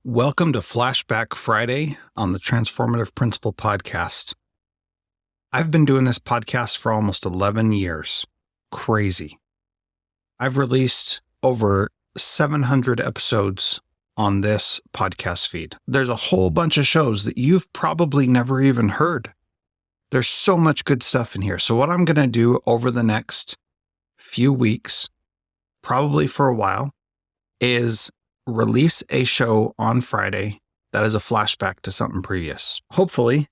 Welcome to Flashback Friday on the Transformative Principal Podcast. I've been doing this podcast for almost 11 years. Crazy. I've released over 700 episodes on this podcast feed. There's a whole bunch of shows that you've probably never even heard. There's so much good stuff in here. So what I'm going to do over the next few weeks, probably for a while, is release a show on Friday that is a flashback to something previous. Hopefully,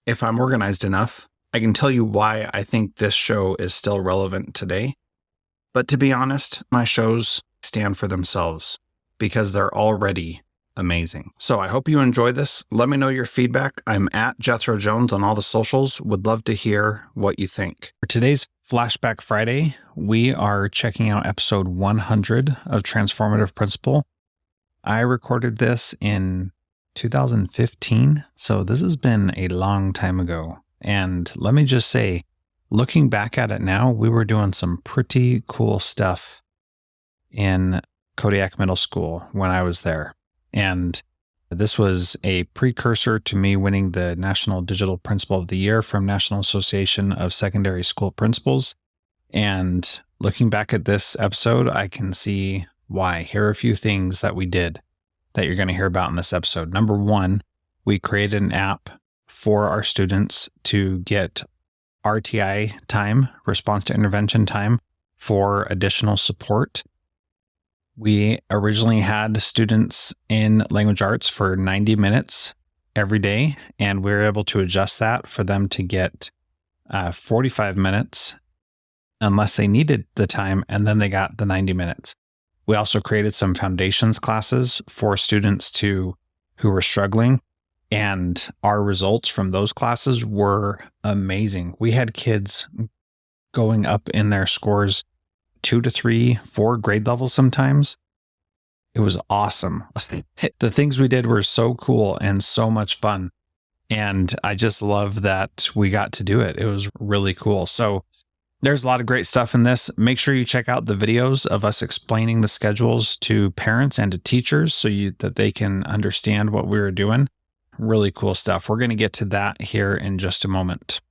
if I'm organized enough, I can tell you why I think this show is still relevant today. But to be honest, my shows stand for themselves because they're already amazing. So I hope you enjoy this. Let me know your feedback. I'm at Jethro Jones on all the socials. Would love to hear what you think. For today's Flashback Friday, we are checking out episode 100 of Transformative Principal. I recorded this in 2015, so this has been a long time ago. And let me just say, looking back at it now, we were doing some pretty cool stuff in Kodiak Middle School when I was there. And this was a precursor to me winning the National Digital Principal of the Year from National Association of Secondary School Principals. And looking back at this episode, I can see why. Here are a few things that we did that you're going to hear about in this episode. Number one, we created an app for our students to get RTI time, response to intervention time, for additional support. We originally had students in language arts for 90 minutes every day, and we were able to adjust that for them to get 45 minutes unless they needed the time, and then they got the 90 minutes. We also created some foundations classes for students who were struggling, and our results from those classes were amazing. We had kids going up in their scores 2 to 3, 4 grade levels sometimes. It was awesome. The things we did were so cool and so much fun. And I just love that we got to do it. It was really cool. So there's a lot of great stuff in this. Make sure you check out the videos of us explaining the schedules to parents and to teachers so that they can understand what we were doing. Really cool stuff. We're going to get to that here in just a moment.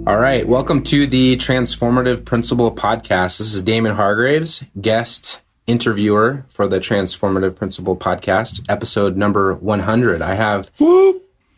All right, welcome to the Transformative Principal Podcast. This is Damon Hargraves, guest interviewer for the Transformative Principal Podcast, episode number 100. I have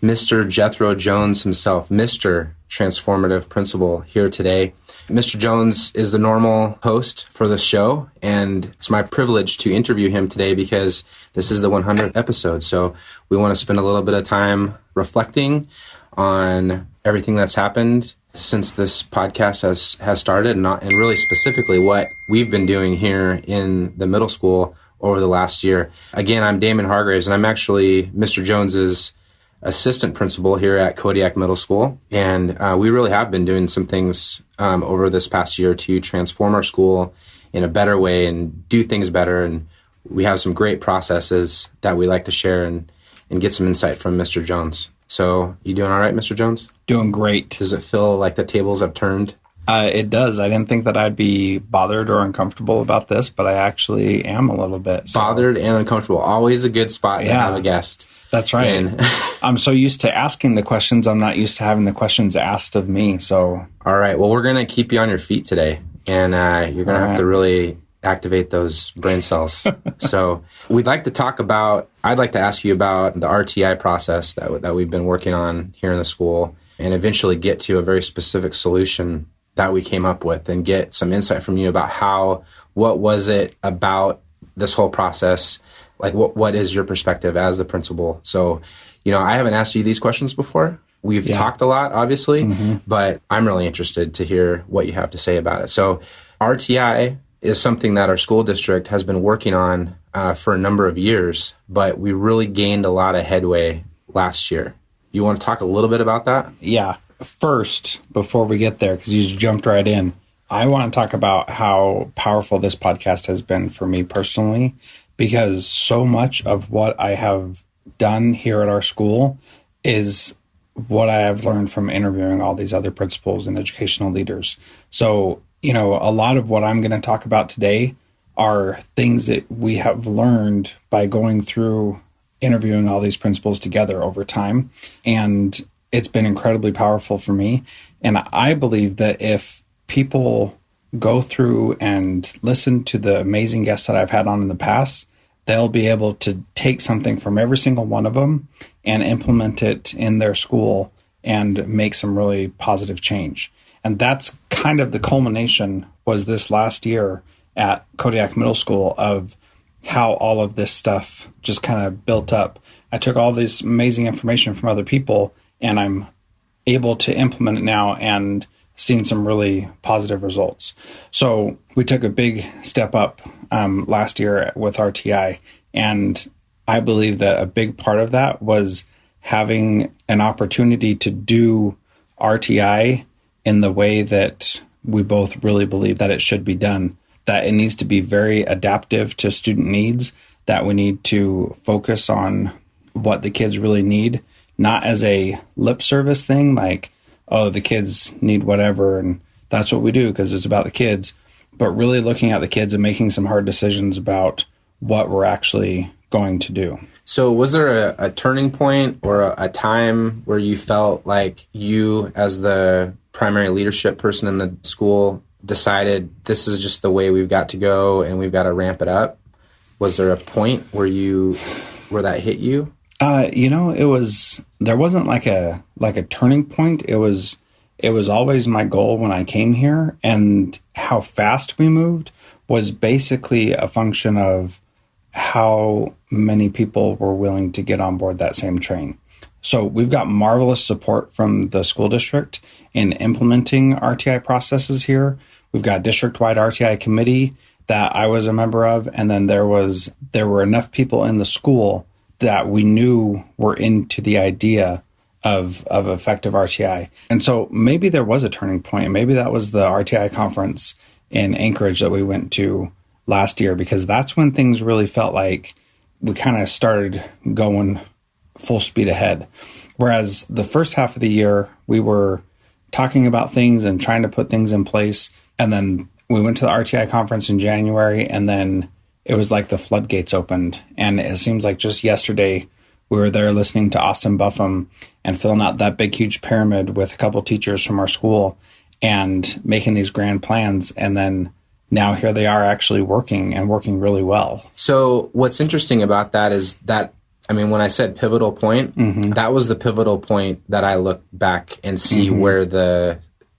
Mr. Jethro Jones himself, Mr. Transformative Principal, here today. Mr. Jones is the normal host for the show, and it's my privilege to interview him today because this is the 100th episode. So we want to spend a little bit of time reflecting on everything that's happened since this podcast has started, and really specifically what we've been doing here in the middle school over the last year. Again, I'm Damon Hargraves, and I'm actually Mr. Jones's assistant principal here at Kodiak Middle School. And we really have been doing some things over this past year to transform our school in a better way and do things better. And we have some great processes that we like to share and get some insight from Mr. Jones. So, you doing all right, Mr. Jones? Doing great. Does it feel like the tables have turned? It does. I didn't think that I'd be bothered or uncomfortable about this, but I actually am a little bit. So. Bothered and uncomfortable. Always a good spot to have a guest. That's right. And I'm so used to asking the questions. I'm not used to having the questions asked of me. So, all right. Well, we're going to keep you on your feet today, and you're going to have to really activate those brain cells. So I'd like to ask you about the RTI process that we've been working on here in the school, and eventually get to a very specific solution that we came up with and get some insight from you about what was it about this whole process? Like what is your perspective as the principal? So, I haven't asked you these questions before. We've talked a lot, obviously, but I'm really interested to hear what you have to say about it. So RTI is something that our school district has been working on for a number of years, but we really gained a lot of headway last year. You want to talk a little bit about that? Yeah. First, before we get there, because you just jumped right in, I want to talk about how powerful this podcast has been for me personally, because so much of what I have done here at our school is what I have learned from interviewing all these other principals and educational leaders. So, a lot of what I'm going to talk about today are things that we have learned by going through interviewing all these principals together over time. And it's been incredibly powerful for me. And I believe that if people go through and listen to the amazing guests that I've had on in the past, they'll be able to take something from every single one of them and implement it in their school and make some really positive change. And that's kind of the culmination was this last year at Kodiak Middle School of how all of this stuff just kind of built up. I took all this amazing information from other people and I'm able to implement it now and seen some really positive results. So we took a big step up last year with RTI. And I believe that a big part of that was having an opportunity to do RTI in the way that we both really believe that it should be done, that it needs to be very adaptive to student needs, that we need to focus on what the kids really need, not as a lip service thing like, oh, the kids need whatever, and that's what we do because it's about the kids, but really looking at the kids and making some hard decisions about what we're actually going to do. So was there a turning point or a time where you felt like you, as the primary leadership person in the school, decided this is just the way we've got to go and we've got to ramp it up? Was there a point where that hit you? There wasn't like a turning point. It was always my goal when I came here, and how fast we moved was basically a function of how many people were willing to get on board that same train. So we've got marvelous support from the school district in implementing RTI processes here. We've got a district-wide RTI committee that I was a member of, and then there were enough people in the school that we knew were into the idea of effective RTI. And so maybe there was a turning point. Maybe that was the RTI conference in Anchorage that we went to last year, because that's when things really felt like we kind of started going full speed ahead. Whereas the first half of the year, we were talking about things and trying to put things in place. And then we went to the RTI conference in January, and then it was like the floodgates opened. And it seems like just yesterday we were there listening to Austin Buffum and filling out that big, huge pyramid with a couple teachers from our school and making these grand plans. And then now here they are actually working really well. So what's interesting about that is that, when I said pivotal point, that was the pivotal point that I look back and see where the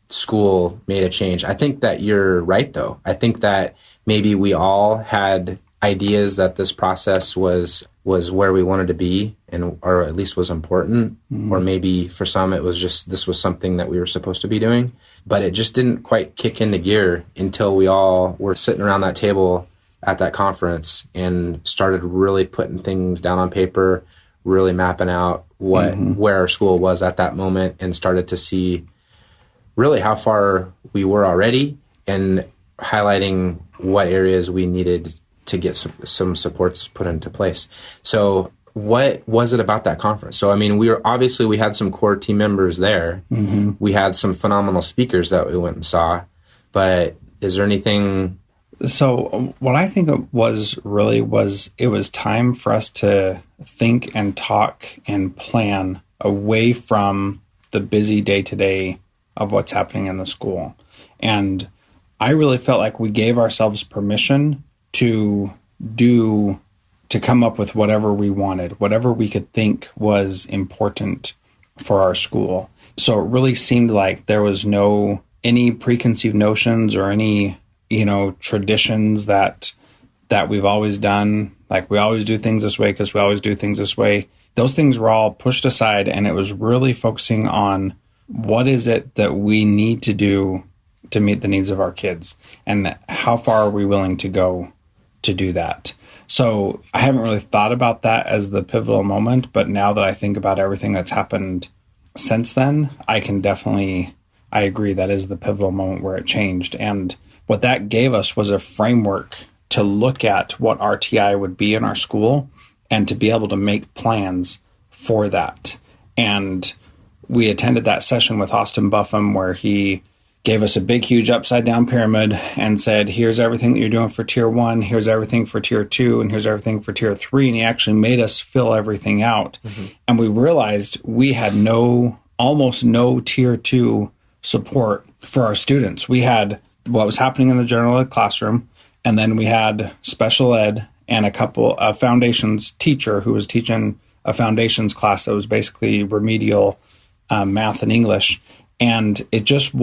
school made a change. I think that you're right, though. I think that maybe we all had ideas that this process was where we wanted to be, or at least was important, or maybe for some it was just this was something that we were supposed to be doing, but it just didn't quite kick into gear until we all were sitting around that table at that conference and started really putting things down on paper, really mapping out where our school was at that moment, and started to see really how far we were already and highlighting what areas we needed to get some supports put into place. So what was it about that conference? So, we had some core team members there. We had some phenomenal speakers that we went and saw, but is there anything? So what I think it was it was time for us to think and talk and plan away from the busy day-to-day of what's happening in the school. And I really felt like we gave ourselves permission to come up with whatever we wanted, whatever we could think was important for our school. So it really seemed like there was any preconceived notions or any, traditions that we've always done. Like we always do things this way because we always do things this way. Those things were all pushed aside, and it was really focusing on what is it that we need to do to meet the needs of our kids, and how far are we willing to go to do that. So I haven't really thought about that as the pivotal moment, but now that I think about everything that's happened since then, I agree that is the pivotal moment where it changed. And what that gave us was a framework to look at what RTI would be in our school and to be able to make plans for that. And we attended that session with Austin Buffum where he gave us a big, huge upside-down pyramid and said, here's everything that you're doing for Tier 1, here's everything for Tier 2, and here's everything for Tier 3. And he actually made us fill everything out. Mm-hmm. And we realized we had almost no Tier 2 support for our students. We had what was happening in the general ed classroom, and then we had special ed and a foundations teacher who was teaching a foundations class that was basically remedial math and English. And it just there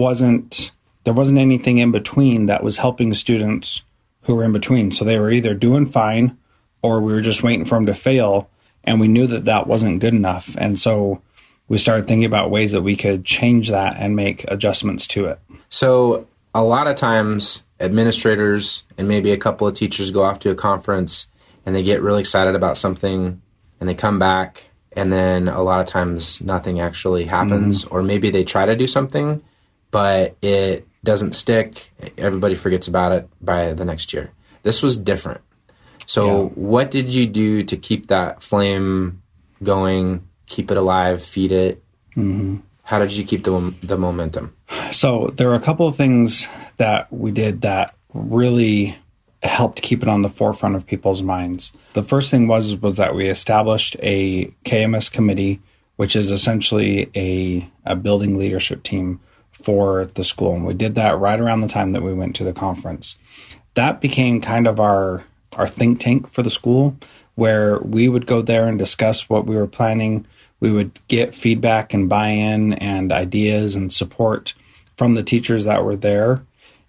wasn't anything in between that was helping students who were in between. So they were either doing fine or we were just waiting for them to fail. And we knew that that wasn't good enough. And so we started thinking about ways that we could change that and make adjustments to it. So a lot of times administrators and maybe a couple of teachers go off to a conference and they get really excited about something and they come back. And then a lot of times nothing actually happens, or maybe they try to do something, but it doesn't stick. Everybody forgets about it by the next year. This was different. So What did you do to keep that flame going, keep it alive, feed it? Mm-hmm. How did you keep the momentum? So there were a couple of things that we did that really helped keep it on the forefront of people's minds. The first thing was that we established a KMS committee, which is essentially a building leadership team for the school. And we did that right around the time that we went to the conference. That became kind of our think tank for the school, where we would go there and discuss what we were planning. We would get feedback and buy-in and ideas and support from the teachers that were there.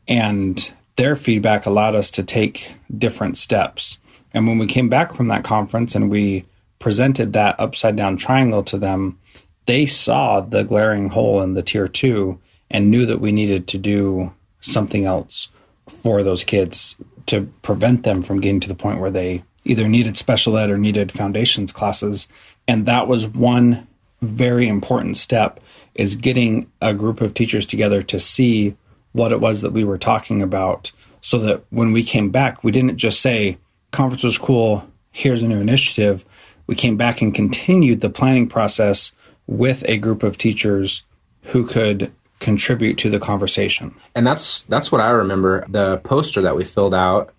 And their feedback allowed us to take different steps. And when we came back from that conference and we presented that upside down triangle to them, they saw the glaring hole in the Tier 2 and knew that we needed to do something else for those kids to prevent them from getting to the point where they either needed special ed or needed foundations classes. And that was one very important step, is getting a group of teachers together to see what it was that we were talking about, so that when we came back, we didn't just say, conference was cool, here's a new initiative. We came back and continued the planning process with a group of teachers who could contribute to the conversation. And that's what I remember. The poster that we filled out,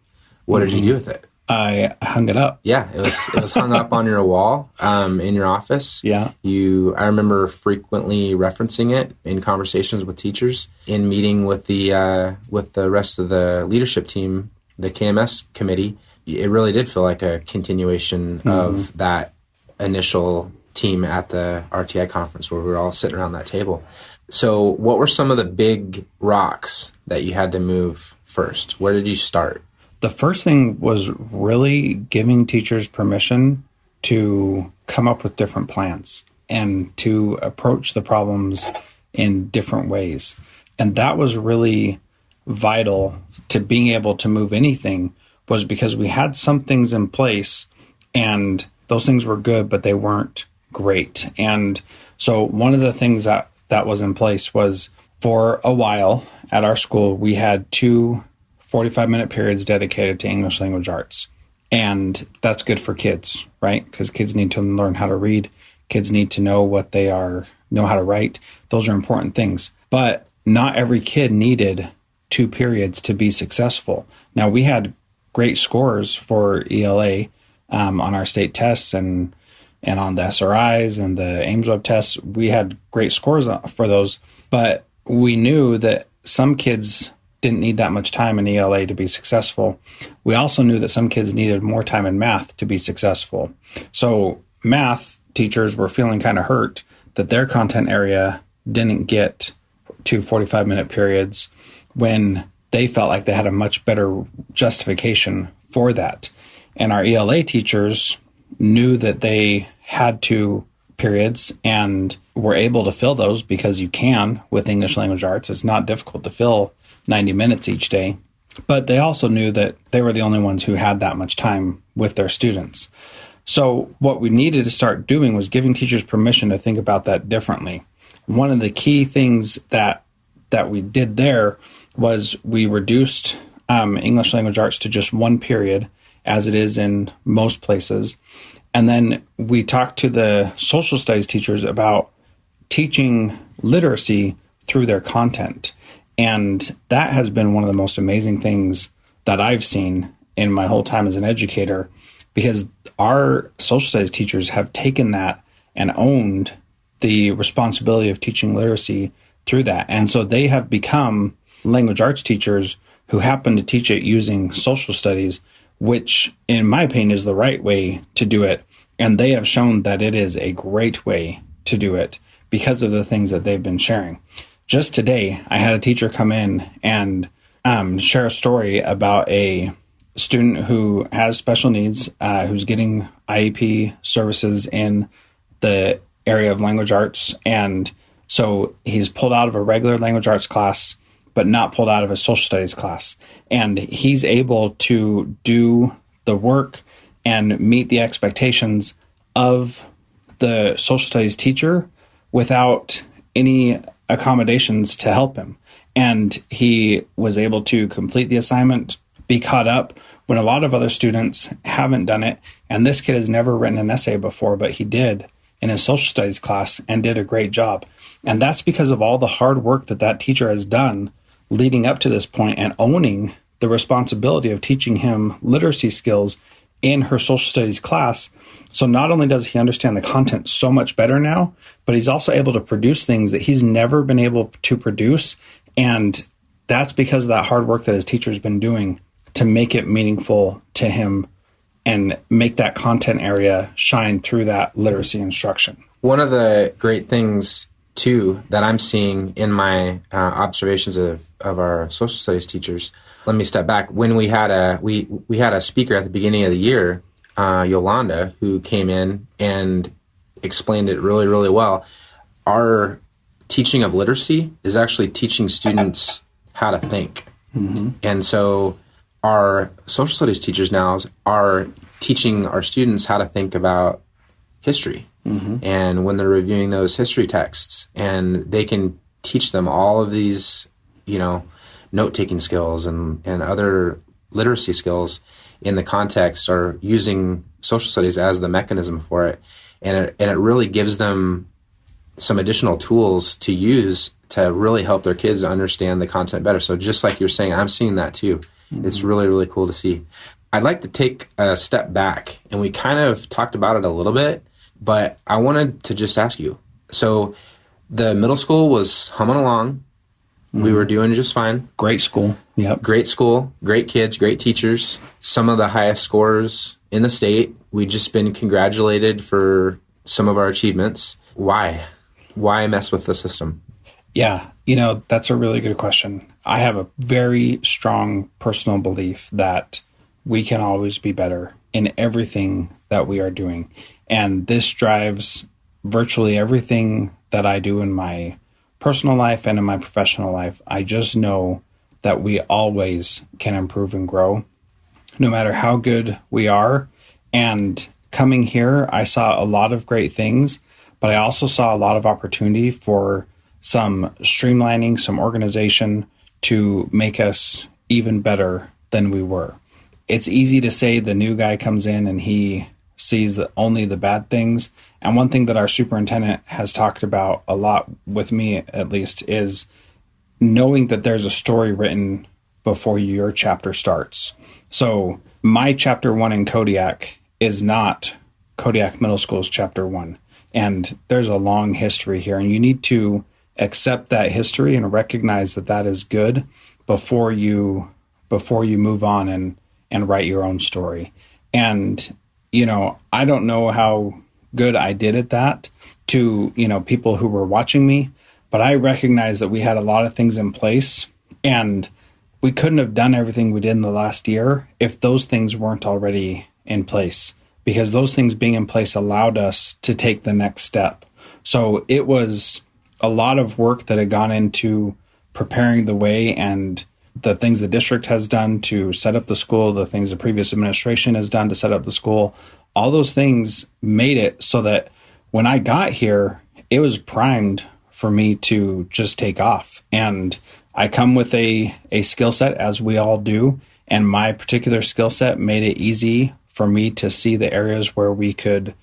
what did you do with it? I hung it up. Yeah, it was hung up on your wall in your office. Yeah. I remember frequently referencing it in conversations with teachers, in meeting with the rest of the leadership team, the KMS committee. It really did feel like a continuation of that initial team at the RTI conference where we were all sitting around that table. So what were some of the big rocks that you had to move first? Where did you start? The first thing was really giving teachers permission to come up with different plans and to approach the problems in different ways. And that was really vital to being able to move anything, was because we had some things in place and those things were good, but they weren't great. And so one of the things that was in place was, for a while at our school, we had 2 45-minute periods dedicated to English language arts. And that's good for kids, right? Because kids need to learn how to read. Kids need to know know how to write. Those are important things. But not every kid needed 2 periods to be successful. Now, we had great scores for ELA on our state tests and on the SRIs and the Ames Web tests. We had great scores for those. But we knew that some kids didn't need that much time in ELA to be successful. We also knew that some kids needed more time in math to be successful. So math teachers were feeling kind of hurt that their content area didn't get 2 45-minute periods when they felt like they had a much better justification for that. And our ELA teachers knew that they had 2 periods and were able to fill those, because you can with English language arts. It's not difficult to fill 90 minutes each day. But they also knew that they were the only ones who had that much time with their students. So what we needed to start doing was giving teachers permission to think about that differently. One of the key things that we did there was we reduced English language arts to just 1 period, as it is in most places. And then we talked to the social studies teachers about teaching literacy through their content. And that has been one of the most amazing things that I've seen in my whole time as an educator, because our social studies teachers have taken that and owned the responsibility of teaching literacy through that. And so they have become language arts teachers who happen to teach it using social studies, which in my opinion is the right way to do it. And they have shown that it is a great way to do it because of the things that they've been sharing. Just today, I had a teacher come in and share a story about a student who has special needs, who's getting IEP services in the area of language arts. And so he's pulled out of a regular language arts class, but not pulled out of a social studies class. And he's able to do the work and meet the expectations of the social studies teacher without any accommodations to help him. And he was able to complete the assignment, be caught up when a lot of other students haven't done it. And this kid has never written an essay before, but he did in his social studies class and did a great job. And that's because of all the hard work that that teacher has done leading up to this point and owning the responsibility of teaching him literacy skills in her social studies class. So not only does he understand the content so much better now, but he's also able to produce things that he's never been able to produce. And that's because of that hard work that his teacher's been doing to make it meaningful to him and make that content area shine through that literacy instruction. One of the great things, too, that I'm seeing in my observations of our social studies teachers, let me step back. When we had a speaker at the beginning of the year, Yolanda, who came in and explained it really, really well. Our teaching of literacy is actually teaching students how to think. Mm-hmm. And so our social studies teachers now are teaching our students how to think about history. Mm-hmm. And when they're reviewing those history texts, and they can teach them all of these, note-taking skills and other literacy skills in the context, or using social studies as the mechanism for it. And it really gives them some additional tools to use to really help their kids understand the content better. So just like you're saying, I'm seeing that too. Mm-hmm. It's really, really cool to see. I'd like to take a step back, and we kind of talked about it a little bit, but I wanted to just ask you. So the middle school was humming along. Mm-hmm. We were doing just fine. Great school. Yep. Great school, great kids, great teachers, some of the highest scores in the state. We'd just been congratulated for some of our achievements. Why? Why mess with the system? Yeah, that's a really good question. I have a very strong personal belief that we can always be better in everything that we are doing. And this drives virtually everything that I do in my personal life and in my professional life. I just know that we always can improve and grow, no matter how good we are. And coming here, I saw a lot of great things, but I also saw a lot of opportunity for some streamlining, some organization to make us even better than we were. It's easy to say the new guy comes in and he sees only the bad things. And one thing that our superintendent has talked about a lot, with me at least, is knowing that there's a story written before your chapter starts. So my chapter 1 in Kodiak is not Kodiak Middle School's chapter 1. And there's a long history here, and you need to accept that history and recognize that that is good before you move on and write your own story. And, I don't know how good I did at that to, people who were watching me, but I recognize that we had a lot of things in place, and we couldn't have done everything we did in the last year if those things weren't already in place, because those things being in place allowed us to take the next step. So it was a lot of work that had gone into preparing the way, and the things the district has done to set up the school, the things the previous administration has done to set up the school. All those things made it so that when I got here, it was primed for me to just take off. And I come with a skill set, as we all do, and my particular skill set made it easy for me to see the areas where we could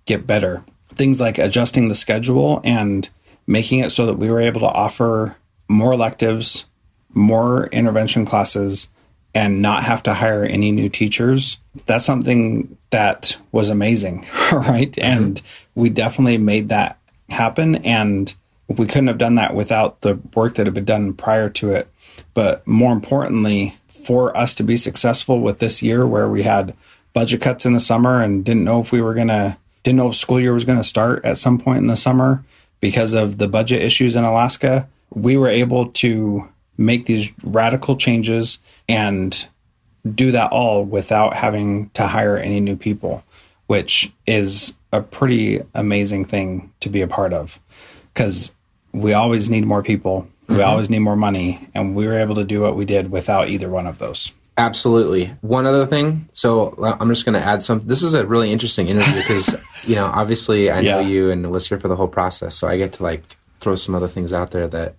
get better. Things like adjusting the schedule and making it so that we were able to offer more electives, more intervention classes, and not have to hire any new teachers. That's something that was amazing, right? Mm-hmm. And we definitely made that happen. And we couldn't have done that without the work that had been done prior to it. But more importantly, for us to be successful with this year where we had budget cuts in the summer and didn't know if school year was going to start at some point in the summer because of the budget issues in Alaska, we were able to make these radical changes and do that all without having to hire any new people, which is a pretty amazing thing to be a part of, because we always need more people. We always need more money, and we were able to do what we did without either one of those. Absolutely. One other thing. So I'm just going to add some. This is a really interesting interview because, obviously I know you and was here for the whole process. So I get to throw some other things out there that.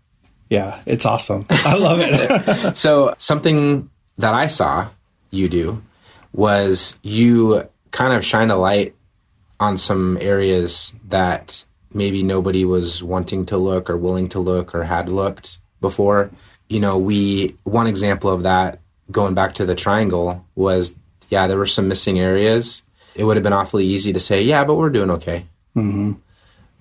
Yeah, it's awesome. I love it. So something that I saw you do was you kind of shine a light on some areas that maybe nobody was wanting to look or willing to look or had looked before. One example of that, going back to the triangle, was, there were some missing areas. It would have been awfully easy to say, but we're doing okay. Mm-hmm.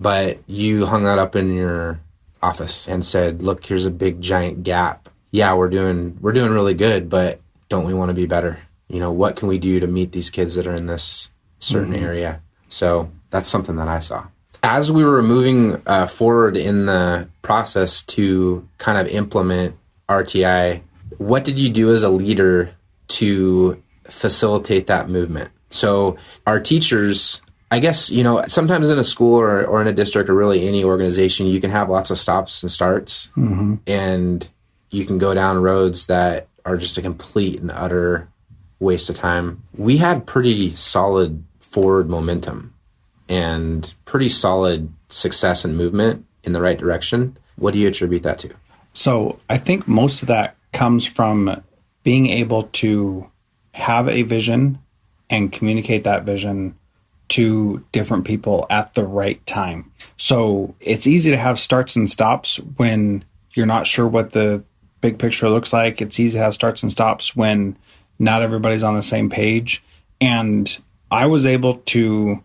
But you hung that up in your office and said, look, here's a big giant gap. Yeah, we're doing really good, but don't we want to be better? What can we do to meet these kids that are in this certain area? So that's something that I saw. As we were moving forward in the process to kind of implement RTI, what did you do as a leader to facilitate that movement? So our teachers, I guess, sometimes in a school or in a district or really any organization, you can have lots of stops and starts, and you can go down roads that are just a complete and utter waste of time. We had pretty solid forward momentum and pretty solid success and movement in the right direction. What do you attribute that to? So I think most of that comes from being able to have a vision and communicate that vision to different people at the right time. So it's easy to have starts and stops when you're not sure what the big picture looks like. It's easy to have starts and stops when not everybody's on the same page. And I was able to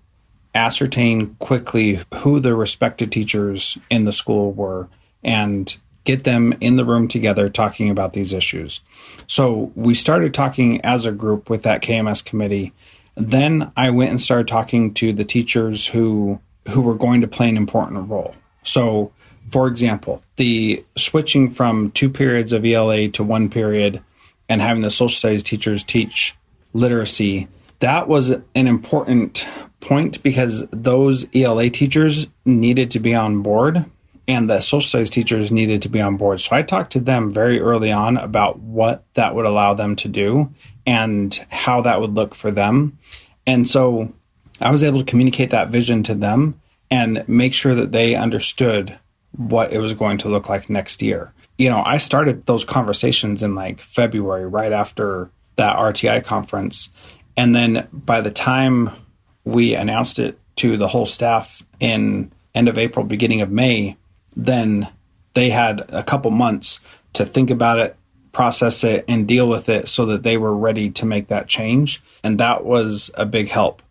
ascertain quickly who the respected teachers in the school were and get them in the room together talking about these issues. So we started talking as a group with that KMS committee. Then I went and started talking to the teachers who were going to play an important role. So, for example, the switching from 2 periods of ELA to 1 period and having the social studies teachers teach literacy, that was an important point because those ELA teachers needed to be on board and the social studies teachers needed to be on board. So I talked to them very early on about what that would allow them to do and how that would look for them. And so I was able to communicate that vision to them and make sure that they understood what it was going to look like next year. I started those conversations in February, right after that RTI conference. And then by the time we announced it to the whole staff in end of April, beginning of May, then they had a couple months to think about it, process it, and deal with it so that they were ready to make that change. And that was a big help.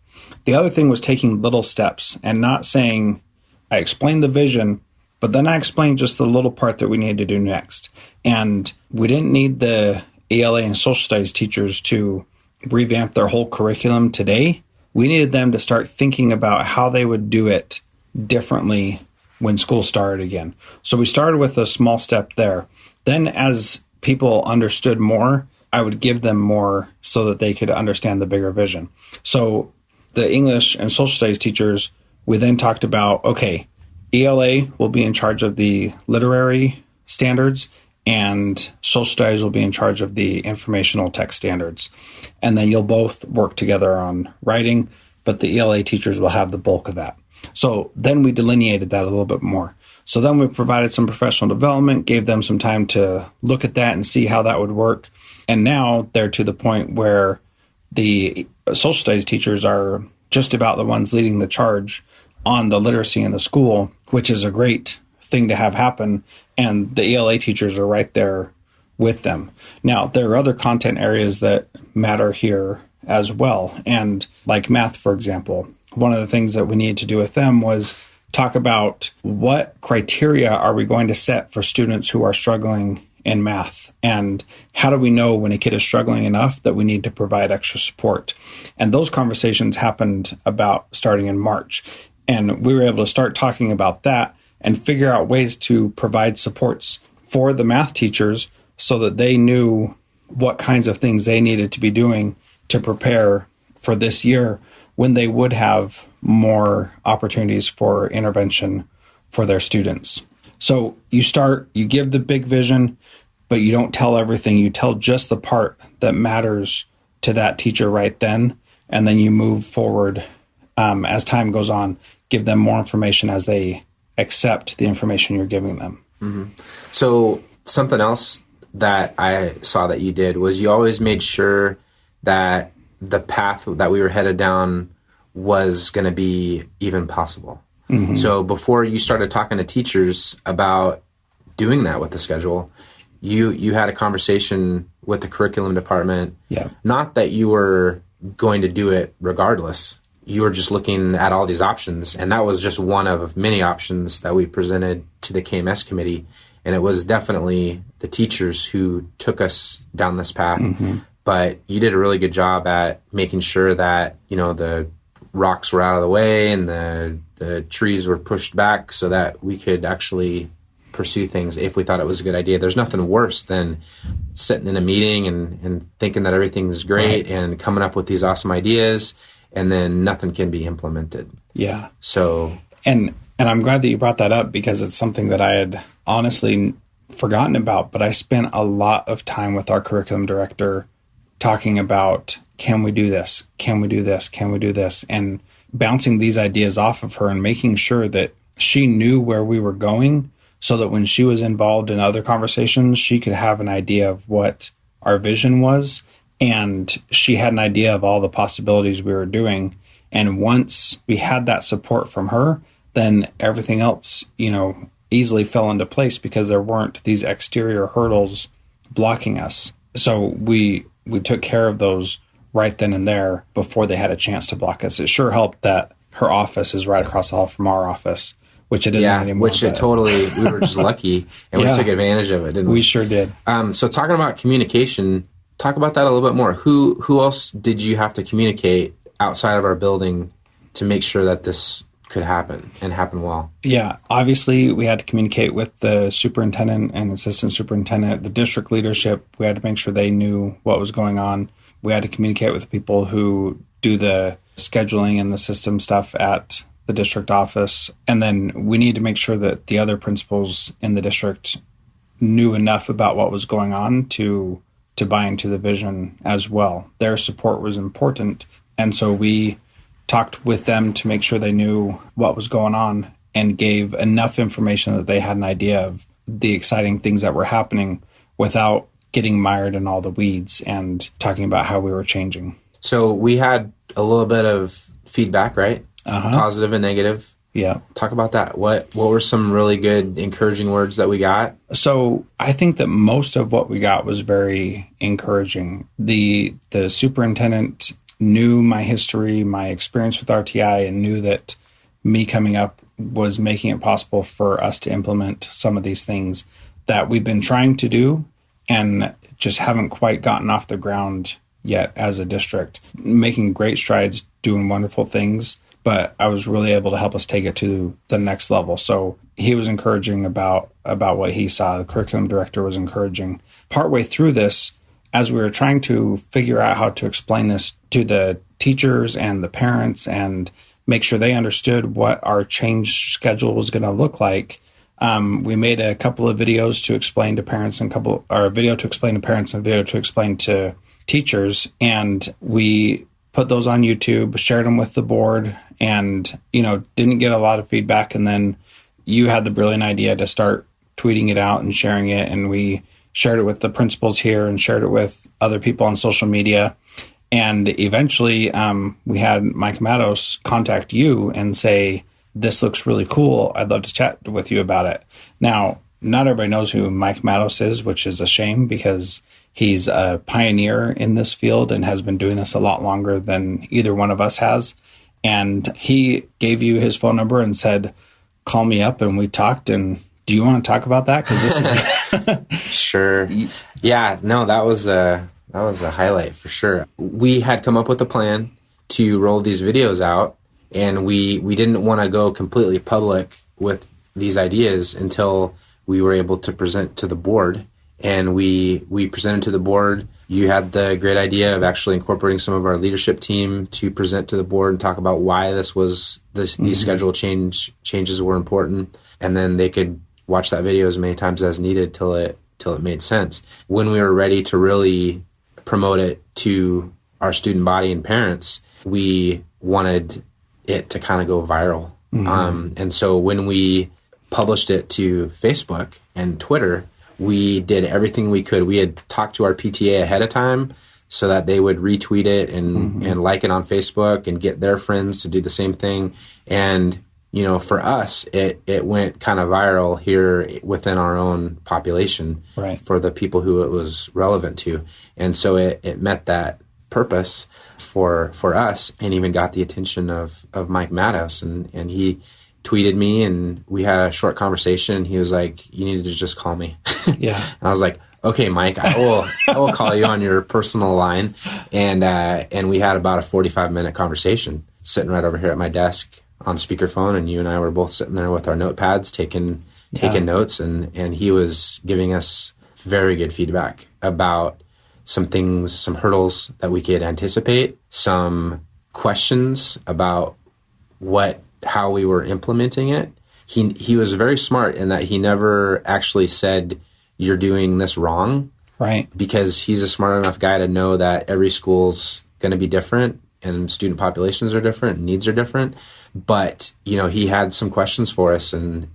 The other thing was taking little steps and not saying, I explained the vision, but then I explained just the little part that we needed to do next. And we didn't need the ELA and social studies teachers to revamp their whole curriculum today. We needed them to start thinking about how they would do it differently when school started again. So we started with a small step there. Then as people understood more, I would give them more so that they could understand the bigger vision. So the English and social studies teachers, we then talked about, okay, ELA will be in charge of the literary standards and social studies will be in charge of the informational text standards. And then you'll both work together on writing, but the ELA teachers will have the bulk of that. So then we delineated that a little bit more. So then we provided some professional development, gave them some time to look at that and see how that would work. And now they're to the point where the social studies teachers are just about the ones leading the charge on the literacy in the school, which is a great thing to have happen, and the ELA teachers are right there with them. Now, there are other content areas that matter here as well. And like math, for example, one of the things that we needed to do with them was talk about what criteria are we going to set for students who are struggling in math, and how do we know when a kid is struggling enough that we need to provide extra support. And those conversations happened about starting in March. And we were able to start talking about that and figure out ways to provide supports for the math teachers so that they knew what kinds of things they needed to be doing to prepare for this year when they would have more opportunities for intervention for their students. So you give the big vision, but you don't tell everything. You tell just the part that matters to that teacher right then, and then you move forward as time goes on, give them more information as they accept the information you're giving them. Mm-hmm. So something else that I saw that you did was you always made sure that the path that we were headed down was going to be even possible. Mm-hmm. So before you started talking to teachers about doing that with the schedule, you had a conversation with the curriculum department. Yeah. Not that you were going to do it regardless. You were just looking at all these options, and that was just one of many options that we presented to the KMS committee. And it was definitely the teachers who took us down this path. Mm-hmm. But you did a really good job at making sure that, the rocks were out of the way and the trees were pushed back so that we could actually pursue things if we thought it was a good idea. There's nothing worse than sitting in a meeting and thinking that everything's great, right, and coming up with these awesome ideas, and then nothing can be implemented. Yeah. So, and I'm glad that you brought that up, because it's something that I had honestly forgotten about, but I spent a lot of time with our curriculum director talking about, can we do this? Can we do this? Can we do this? And bouncing these ideas off of her and making sure that she knew where we were going, so that when she was involved in other conversations, she could have an idea of what our vision was. And she had an idea of all the possibilities we were doing. And once we had that support from her, then everything else, easily fell into place, because there weren't these exterior hurdles blocking us. So we took care of those right then and there before they had a chance to block us. It sure helped that her office is right across the hall from our office, which it isn't anymore. Which it totally, we were just lucky, and we took advantage of it, didn't we? We sure did. So talking about communication, talk about that a little bit more. Who else did you have to communicate outside of our building to make sure that this could happen and happen well? Yeah, obviously we had to communicate with the superintendent and assistant superintendent, the district leadership. We had to make sure they knew what was going on. We had to communicate with the people who do the scheduling and the system stuff at the district office. And then we need to make sure that the other principals in the district knew enough about what was going on to buy into the vision as well. Their support was important. And so we talked with them to make sure they knew what was going on and gave enough information that they had an idea of the exciting things that were happening without getting mired in all the weeds and talking about how we were changing. So we had a little bit of feedback, right? Uh-huh. Positive and negative. Yeah. Talk about that. What were some really good, encouraging words that we got? So I think that most of what we got was very encouraging. The superintendent knew my history, my experience with RTI, and knew that me coming up was making it possible for us to implement some of these things that we've been trying to do and just haven't quite gotten off the ground yet as a district. Making great strides, doing wonderful things, but I was really able to help us take it to the next level. So he was encouraging about what he saw. The curriculum director was encouraging. Partway through this, as we were trying to figure out how to explain this to the teachers and the parents and make sure they understood what our change schedule was going to look like, we made a couple of videos to explain to parents and a video to explain to parents and a video to explain to teachers. And we put those on YouTube, shared them with the board, and, didn't get a lot of feedback. And then you had the brilliant idea to start tweeting it out and sharing it. And we shared it with the principals here and shared it with other people on social media. And eventually we had Mike Matos contact you and say, this looks really cool. I'd love to chat with you about it. Now, not everybody knows who Mike Matos is, which is a shame because he's a pioneer in this field and has been doing this a lot longer than either one of us has. And he gave you his phone number and said, call me up, and we talked. And do you want to talk about that? Because this is Sure. Yeah, no, that was a highlight for sure. We had come up with a plan to roll these videos out, and we didn't want to go completely public with these ideas until we were able to present to the board. And we presented to the board. You had the great idea of actually incorporating some of our leadership team to present to the board and talk about why these schedule changes were important. And then they could watch that video as many times as needed till it made sense. When we were ready to really promote it to our student body and parents, we wanted it to kind of go viral. And so when we published it to Facebook and Twitter, we did everything we could. We had talked to our PTA ahead of time so that they would retweet it and like it on Facebook and get their friends to do the same thing. And, you know, for us, it went kind of viral here within our own population for the people who it was relevant to. And so it met that purpose for us, and even got the attention of Mike Matos. And he tweeted me, and we had a short conversation. He was like, you need to just call me. Yeah. And I was like, okay, Mike, I will call you on your personal line. And we had about a 45-minute conversation sitting right over here at my desk on speakerphone. And you and I were both sitting there with our notepads, taking notes. And he was giving us very good feedback about some things, some hurdles that we could anticipate, some questions about how we were implementing it. He was very smart in that he never actually said, you're doing this wrong. Right. Because he's a smart enough guy to know that every school's going to be different and student populations are different and needs are different. But, you know, he had some questions for us, and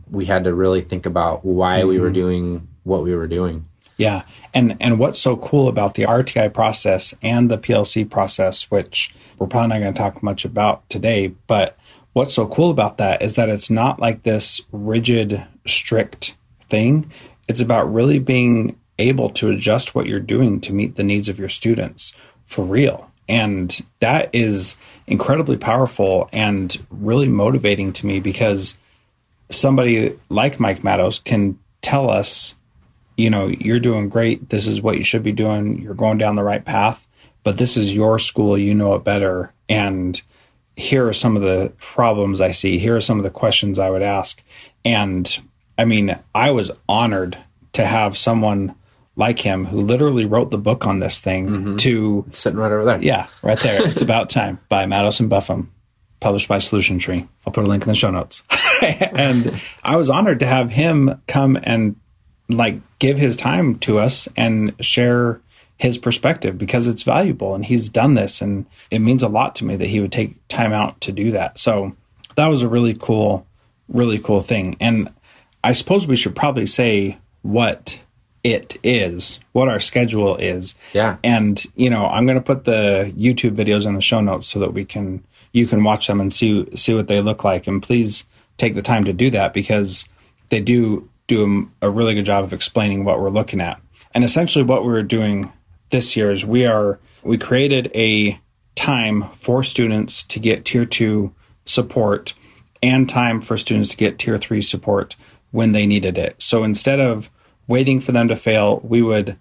we had to really think about why we were doing what we were doing. Yeah. And what's so cool about the RTI process and the PLC process, which we're probably not going to talk much about today, but what's so cool about that is that it's not like this rigid, strict thing. It's about really being able to adjust what you're doing to meet the needs of your students for real. And that is incredibly powerful and really motivating to me, because somebody like Mike Matos can tell us, you know, you're doing great. This is what you should be doing. You're going down the right path, but this is your school. You know it better. And here are some of the problems I see. Here are some of the questions I would ask. And I mean, I was honored to have someone like him who literally wrote the book on this thing It's sitting right over there. Yeah, right there. It's About Time by Matos and Buffum, published by Solution Tree. I'll put a link in the show notes. And I was honored to have him come and give his time to us and share his perspective, because it's valuable and he's done this, and it means a lot to me that he would take time out to do that. So that was a really cool thing. And I suppose we should probably say what it is, what our schedule is. Yeah. And, you know, I'm going to put the YouTube videos in the show notes so that you can watch them and see what they look like. And please take the time to do that, because they do a really good job of explaining what we're looking at. And essentially what we're doing this year is we created a time for students to get Tier 2 support and time for students to get Tier 3 support when they needed it. So instead of waiting for them to fail, we would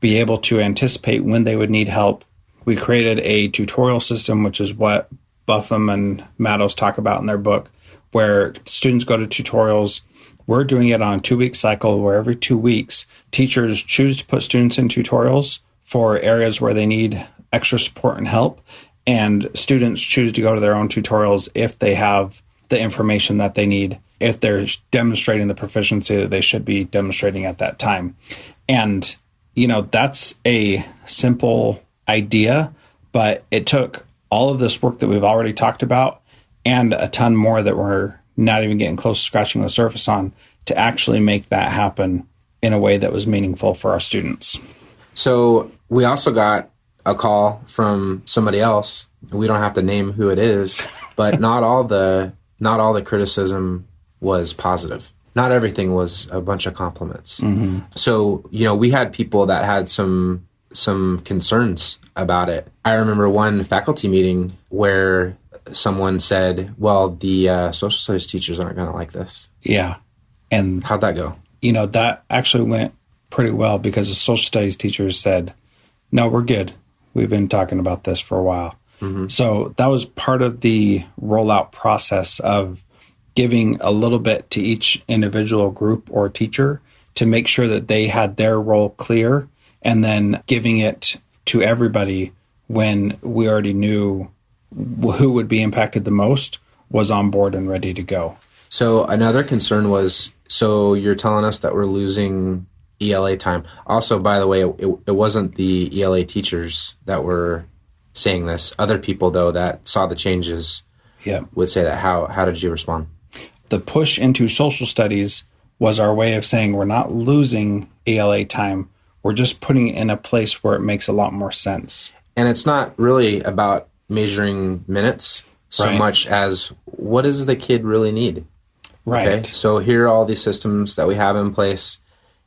be able to anticipate when they would need help. We created a tutorial system, which is what Buffum and Matos talk about in their book, where students go to tutorials. We're doing it on a 2-week cycle, where every 2 weeks, teachers choose to put students in tutorials for areas where they need extra support and help, and students choose to go to their own tutorials if they have the information that they need, if they're demonstrating the proficiency that they should be demonstrating at that time. And, you know, that's a simple idea, but it took all of this work that we've already talked about and a ton more that we're not even getting close to scratching the surface on to actually make that happen in a way that was meaningful for our students. So we also got a call from somebody else. We don't have to name who it is, but not all the not all the criticism was positive. Not everything was a bunch of compliments. Mm-hmm. So, we had people that had some concerns about it. I remember one faculty meeting where someone said, well, the social studies teachers aren't going to like this. Yeah. And how'd that go? That actually went pretty well because the social studies teachers said, no, we're good. We've been talking about this for a while. Mm-hmm. So that was part of the rollout process of giving a little bit to each individual group or teacher to make sure that they had their role clear, and then giving it to everybody when we already knew who would be impacted the most was on board and ready to go. So another concern was, so you're telling us that we're losing ELA time. Also, by the way, it wasn't the ELA teachers that were saying this. Other people, though, that saw the changes would say that. How did you respond? The push into social studies was our way of saying we're not losing ELA time. We're just putting it in a place where it makes a lot more sense. And it's not really about measuring minutes so much as what does the kid really need? Right. Okay? So here are all these systems that we have in place.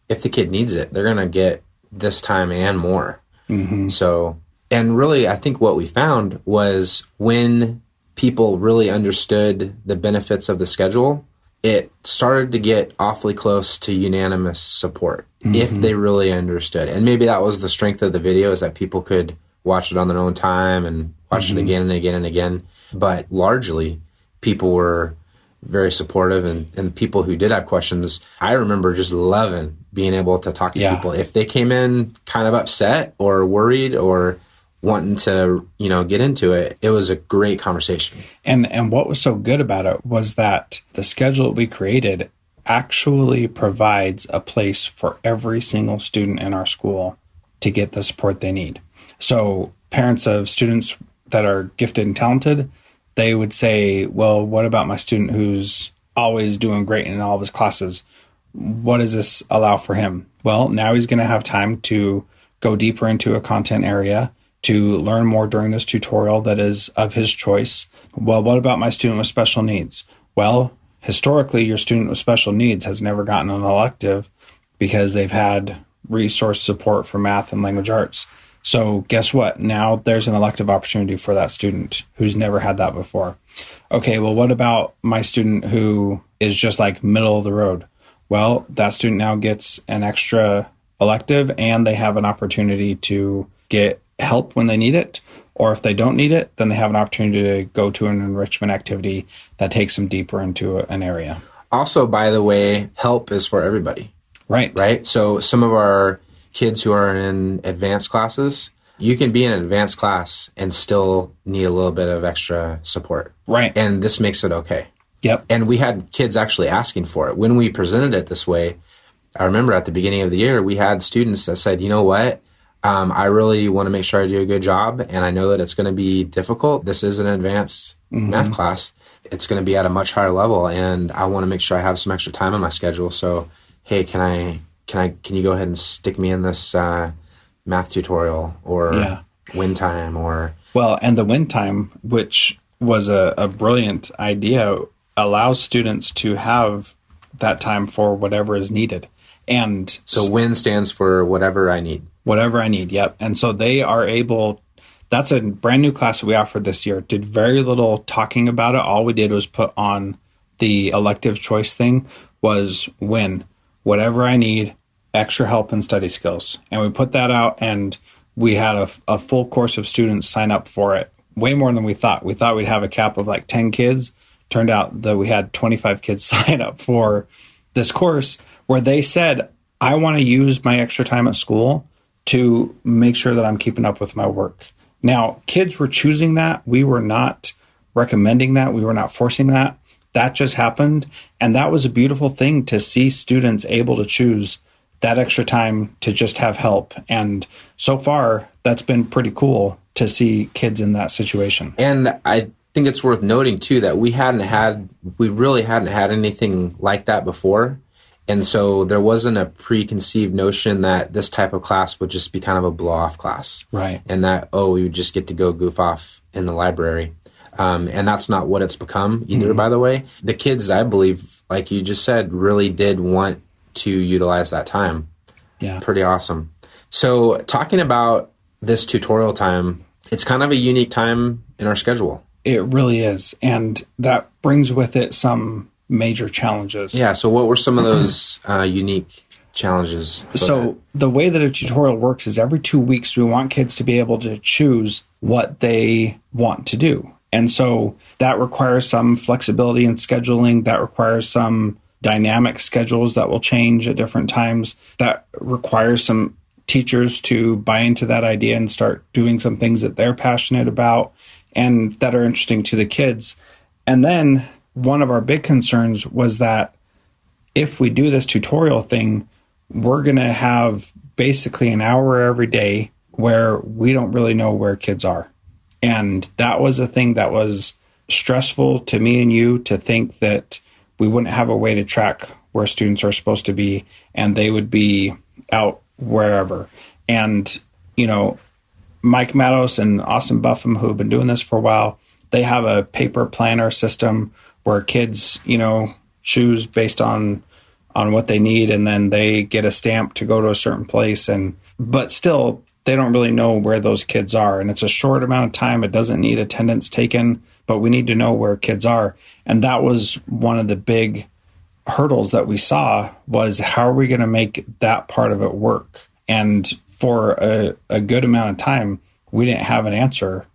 If the kid needs it, they're going to get this time and more. Mm-hmm. So, and really, I think what we found was when people really understood the benefits of the schedule, it started to get awfully close to unanimous support if they really understood. And maybe that was the strength of the video, is that people could watch it on their own time and watch it again and again and again. But largely, people were very supportive, and people who did have questions, I remember just loving being able to talk to people. If they came in kind of upset or worried or wanting to, get into it, it was a great conversation. And what was so good about it was that the schedule we created actually provides a place for every single student in our school to get the support they need. So parents of students that are gifted and talented, they would say, well, what about my student who's always doing great in all of his classes? What does this allow for him? Well, now he's going to have time to go deeper into a content area, to learn more during this tutorial that is of his choice. Well, what about my student with special needs? Well, historically, your student with special needs has never gotten an elective because they've had resource support for math and language arts. So guess what? Now there's an elective opportunity for that student who's never had that before. Okay, well, what about my student who is just like middle of the road? Well, that student now gets an extra elective and they have an opportunity to get help when they need it. Or if they don't need it, then they have an opportunity to go to an enrichment activity that takes them deeper into an area. Also, by the way, help is for everybody. Right? So some of our kids who are in advanced classes, you can be in an advanced class and still need a little bit of extra support. Right. And this makes it okay. Yep. And we had kids actually asking for it. When we presented it this way, I remember at the beginning of the year, we had students that said, you know what? I really want to make sure I do a good job, and I know that it's going to be difficult. This is an advanced math class. It's going to be at a much higher level, and I want to make sure I have some extra time on my schedule. So, hey, can you go ahead and stick me in this math tutorial or win time or... Well, and the win time, which was a brilliant idea, allows students to have that time for whatever is needed. And so WIN stands for whatever I need. Whatever I need, yep. And so they are able, that's a brand new class that we offered this year. Did very little talking about it. All we did was put on the elective choice thing was WIN, whatever I need, extra help and study skills. And we put that out, and we had a full course of students sign up for it. Way more than we thought. We thought we'd have a cap of like 10 kids. Turned out that we had 25 kids sign up for this course where they said, I want to use my extra time at school to make sure that I'm keeping up with my work. Now, kids were choosing that. We were not recommending that. We were not forcing that. That just happened. And that was a beautiful thing to see students able to choose that extra time to just have help. And so far, that's been pretty cool to see kids in that situation. And I think it's worth noting, too, that we really hadn't had anything like that before. And so there wasn't a preconceived notion that this type of class would just be kind of a blow-off class. Right. And that, we would just get to go goof off in the library. And that's not what it's become either, by the way. The kids, I believe, like you just said, really did want to utilize that time. Yeah. Pretty awesome. So talking about this tutorial time, it's kind of a unique time in our schedule. It really is. And that brings with it some major challenges. Yeah. So what were some of those unique challenges? So the way that a tutorial works is every 2 weeks, we want kids to be able to choose what they want to do. And so that requires some flexibility in scheduling. That requires some dynamic schedules that will change at different times. That requires some teachers to buy into that idea and start doing some things that they're passionate about and that are interesting to the kids. And then one of our big concerns was that if we do this tutorial thing, we're going to have basically an hour every day where we don't really know where kids are. And that was a thing that was stressful to me and you, to think that we wouldn't have a way to track where students are supposed to be and they would be out wherever. And, you know, Mike Mattos and Austin Buffum, who have been doing this for a while, they have a paper planner system where kids, you know, choose based on what they need, and then they get a stamp to go to a certain place. But still, they don't really know where those kids are. And it's a short amount of time. It doesn't need attendance taken, but we need to know where kids are. And that was one of the big hurdles that we saw, was how are we going to make that part of it work? And for a good amount of time, we didn't have an answer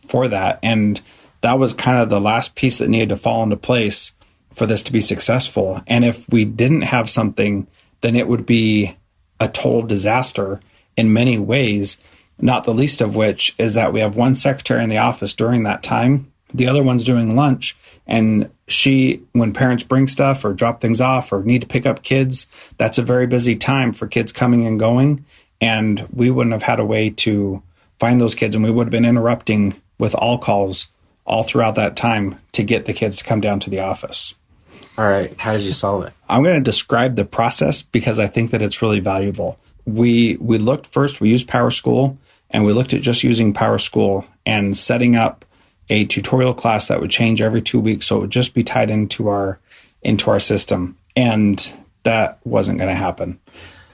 for that. And that was kind of the last piece that needed to fall into place for this to be successful. And if we didn't have something, then it would be a total disaster in many ways, not the least of which is that we have one secretary in the office during that time. The other one's doing lunch. And when parents bring stuff or drop things off or need to pick up kids, that's a very busy time for kids coming and going. And we wouldn't have had a way to find those kids, and we would have been interrupting with all calls all throughout that time to get the kids to come down to the office. All right. How did you solve it? I'm going to describe the process because I think that it's really valuable. We looked first, we used PowerSchool, and we looked at just using PowerSchool and setting up a tutorial class that would change every 2 weeks. So it would just be tied into our system. And that wasn't going to happen.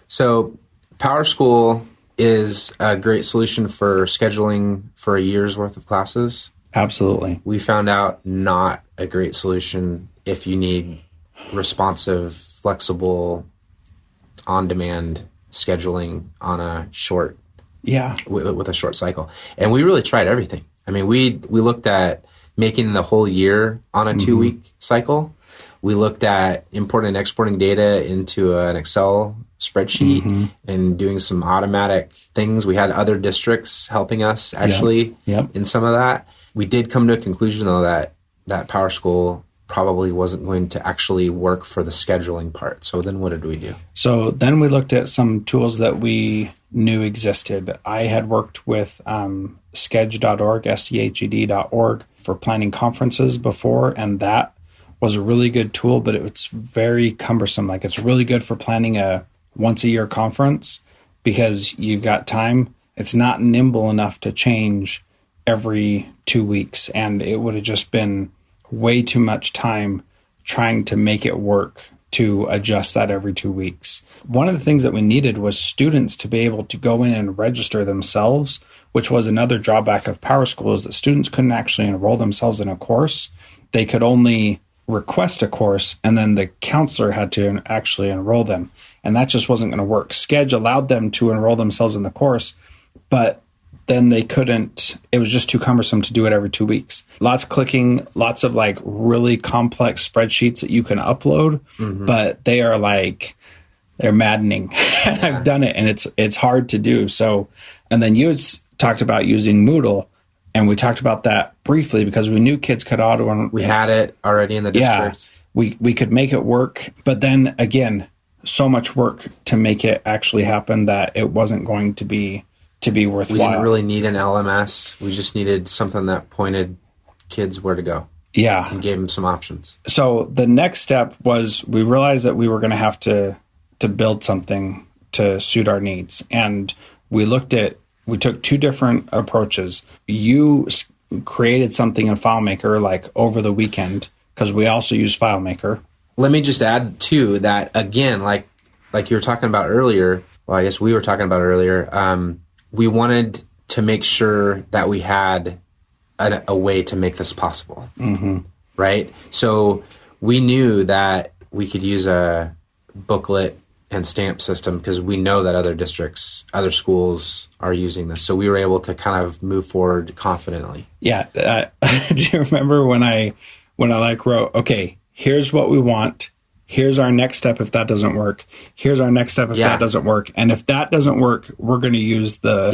So PowerSchool is a great solution for scheduling for a year's worth of classes. Absolutely. We found out not a great solution if you need responsive, flexible, on-demand scheduling on a short, with a short cycle. And we really tried everything. I mean, we looked at making the whole year on a 2-week cycle. We looked at importing and exporting data into an Excel spreadsheet and doing some automatic things. We had other districts helping us actually in some of that. We did come to a conclusion, though, that PowerSchool probably wasn't going to actually work for the scheduling part. So then what did we do? So then we looked at some tools that we knew existed. I had worked with Schedge.org, SCHED.org, for planning conferences before, and that was a really good tool, but it's very cumbersome. Like, it's really good for planning a once-a-year conference because you've got time. It's not nimble enough to change every 2 weeks, and it would have just been way too much time trying to make it work to adjust that every 2 weeks. One of the things that we needed was students to be able to go in and register themselves, which was another drawback of PowerSchool, is that students couldn't actually enroll themselves in a course. They could only request a course, and then the counselor had to actually enroll them. And that just wasn't going to work. Schedge allowed them to enroll themselves in the course, but then they couldn't, it was just too cumbersome to do it every 2 weeks. Lots of clicking, lots of like really complex spreadsheets that you can upload, but they are like, they're maddening. And I've done it, and it's hard to do. So, and then you had talked about using Moodle, and we talked about that briefly because we knew kids could auto. We had it already in the district. Yeah, we could make it work, but then again, so much work to make it actually happen that it wasn't going to be worthwhile. We didn't really need an LMS. We just needed something that pointed kids where to go. Yeah. And gave them some options. So the next step was we realized that we were going to have to build something to suit our needs. And we took two different approaches. You created something in FileMaker like over the weekend, because we also use FileMaker. Let me just add too that, again, like you were talking about earlier, well, I guess we were talking about earlier, we wanted to make sure that we had a way to make this possible, right? So we knew that we could use a booklet and stamp system because we know that other districts, other schools are using this. So we were able to kind of move forward confidently. Yeah. Do you remember when I like wrote, okay, here's what we want. Here's our next step if that doesn't work. Here's our next step if that doesn't work. And if that doesn't work, we're going to use the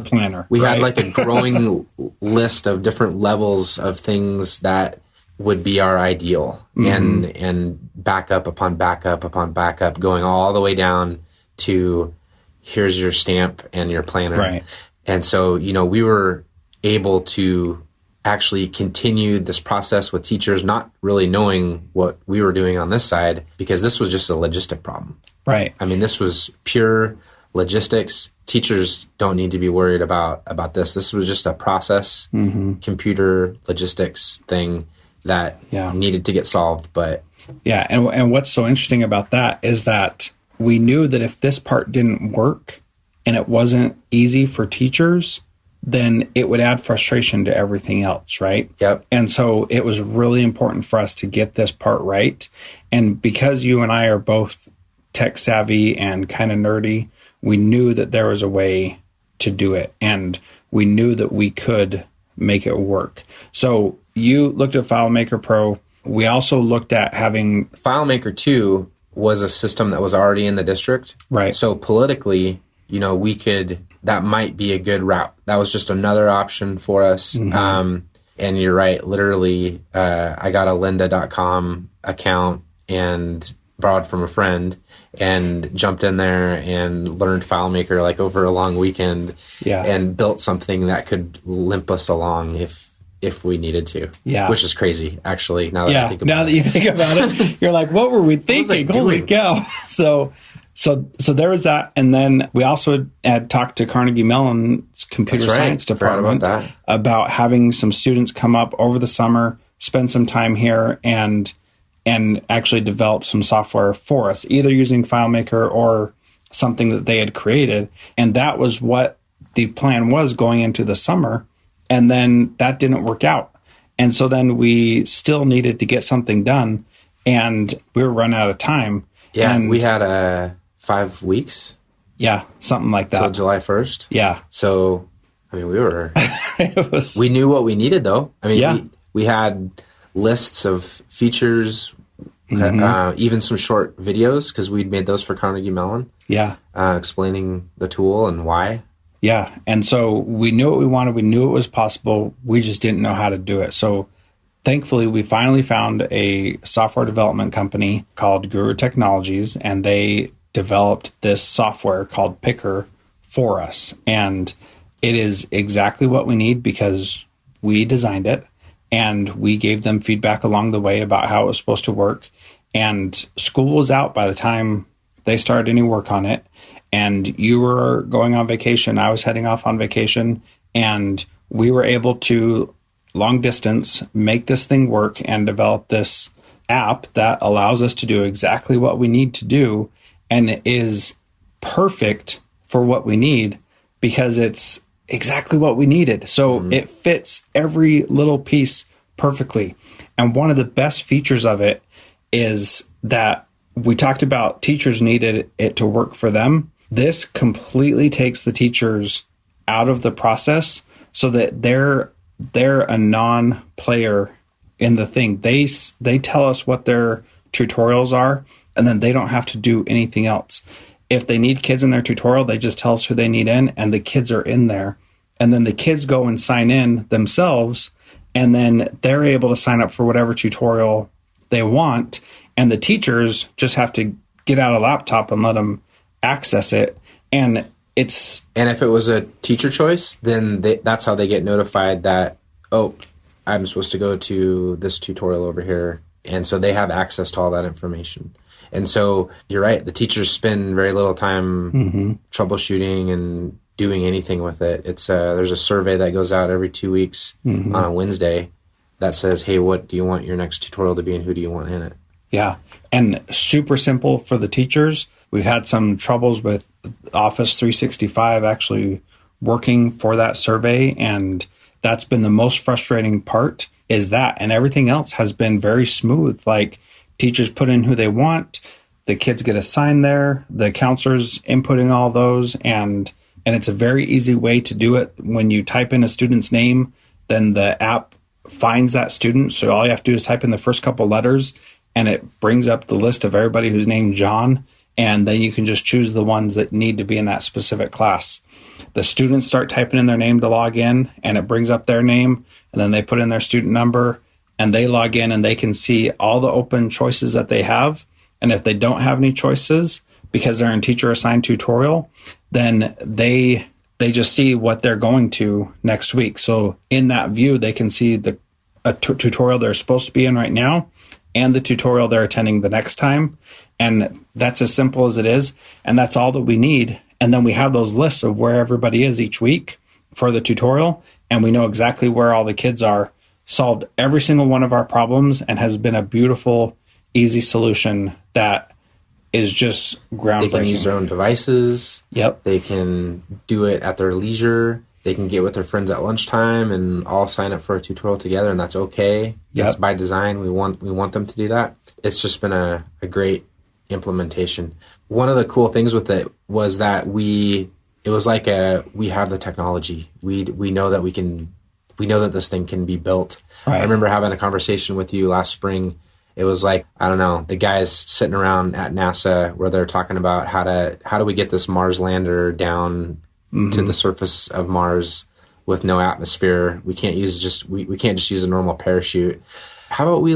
planner. We had like a growing list of different levels of things that would be our ideal, and backup upon backup upon backup, going all the way down to here's your stamp and your planner. Right. And so, we were able to actually continue this process with teachers, not really knowing what we were doing on this side, because this was just a logistic problem. Right. I mean, this was pure logistics. Teachers don't need to be worried about this. This was just a process, computer logistics thing that needed to get solved. But and what's so interesting about that is that we knew that if this part didn't work and it wasn't easy for teachers, then it would add frustration to everything else, right? Yep. And so it was really important for us to get this part right. And because you and I are both tech savvy and kind of nerdy, we knew that there was a way to do it. And we knew that we could make it work. So you looked at FileMaker Pro. We also looked at having... FileMaker 2 was a system that was already in the district. Right. So politically, we could... That might be a good route. That was just another option for us. And you're right. Literally, I got a lynda.com account and borrowed from a friend and jumped in there and learned FileMaker like over a long weekend and built something that could limp us along if we needed to. Yeah. Which is crazy, actually, now that I think about it. Now that you think about it, you're like, what were we thinking? Holy cow. So there was that. And then we also had talked to Carnegie Mellon's computer science department about having some students come up over the summer, spend some time here and actually develop some software for us, either using FileMaker or something that they had created. And that was what the plan was going into the summer. And then that didn't work out. And so then we still needed to get something done, and we were running out of time. Yeah, and we had 5 weeks. Yeah, something like that. Till July 1st. Yeah. So, I mean, we were... we knew what we needed, though. I mean, we had lists of features, even some short videos, because we'd made those for Carnegie Mellon. Yeah. Explaining the tool and why. Yeah. And so we knew what we wanted. We knew it was possible. We just didn't know how to do it. So thankfully, we finally found a software development company called Guru Technologies, and they developed this software called Picker for us. And it is exactly what we need because we designed it and we gave them feedback along the way about how it was supposed to work. And school was out by the time they started any work on it. And you were going on vacation. I was heading off on vacation, and we were able to long distance make this thing work and develop this app that allows us to do exactly what we need to do, and is perfect for what we need because it's exactly what we needed. So it fits every little piece perfectly. And one of the best features of it is that we talked about teachers needed it to work for them. This completely takes the teachers out of the process so that they're a non-player in the thing. They tell us what their tutorials are, and then they don't have to do anything else. If they need kids in their tutorial, they just tell us who they need in, and the kids are in there. And then the kids go and sign in themselves, and then they're able to sign up for whatever tutorial they want. And the teachers just have to get out a laptop and let them access it. And if it was a teacher choice, then that's how they get notified that, I'm supposed to go to this tutorial over here. And so they have access to all that information. And so you're right. The teachers spend very little time troubleshooting and doing anything with it. It's there's a survey that goes out every 2 weeks on a Wednesday that says, hey, what do you want your next tutorial to be and who do you want in it? Yeah. And super simple for the teachers. We've had some troubles with Office 365 actually working for that survey. And that's been the most frustrating part is that. And everything else has been very smooth. Like teachers put in who they want. The kids get assigned there. The counselors inputting all those. And it's a very easy way to do it. When you type in a student's name, then the app finds that student. So all you have to do is type in the first couple letters and it brings up the list of everybody who's named John. And then you can just choose the ones that need to be in that specific class. The students start typing in their name to log in and it brings up their name. And then they put in their student number and they log in and they can see all the open choices that they have. And if they don't have any choices because they're in teacher assigned tutorial, then they just see what they're going to next week. So in that view, they can see a tutorial they're supposed to be in right now and the tutorial they're attending the next time. And that's as simple as it is. And that's all that we need. And then we have those lists of where everybody is each week for the tutorial. And we know exactly where all the kids are, solved every single one of our problems, and has been a beautiful, easy solution that is just groundbreaking. They can use their own devices. Yep. They can do it at their leisure. They can get with their friends at lunchtime and all sign up for a tutorial together, and that's okay. Yep. That's by design. We want them to do that. It's just been a great implementation. One of the cool things with it was that we have the technology. We know that we know that this thing can be built. Right. I remember having a conversation with you last spring. It was like, I don't know, the guys sitting around at NASA where they're talking about how do we get this Mars lander down to the surface of Mars with no atmosphere. We can't we can't just use a normal parachute. How about we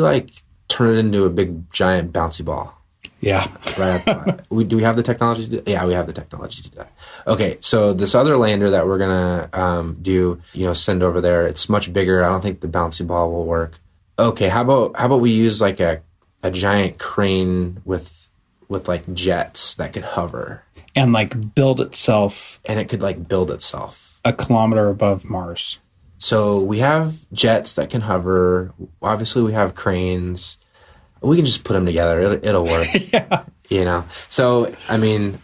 turn it into a big giant bouncy ball? Yeah. Right. Do we have the technology to do that? Yeah, we have the technology to do that. Okay, so this other lander that we're gonna send over there, it's much bigger. I don't think the bouncy ball will work. Okay, how about we use a giant crane with jets that could hover and build itself, and it could build itself a kilometer above Mars. So we have jets that can hover. Obviously, we have cranes. We can just put them together. It'll work. Yeah. So I mean,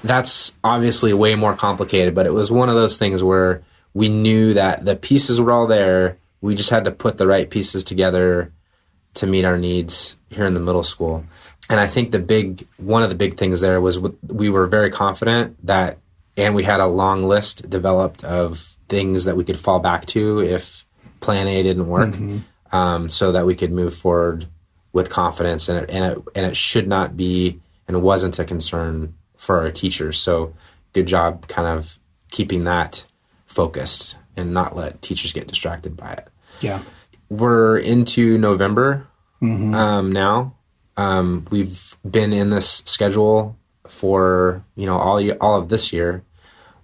that's obviously way more complicated. But it was one of those things where we knew that the pieces were all there. We just had to put the right pieces together to meet our needs here in the middle school. And I think one of the big things there was we were very confident that, and we had a long list developed of things that we could fall back to if plan A didn't work, so that we could move forward with confidence. And it should not be and wasn't a concern for our teachers. So good job kind of keeping that focused and not let teachers get distracted by it. Yeah. We're into November now. We've been in this schedule for, all of this year.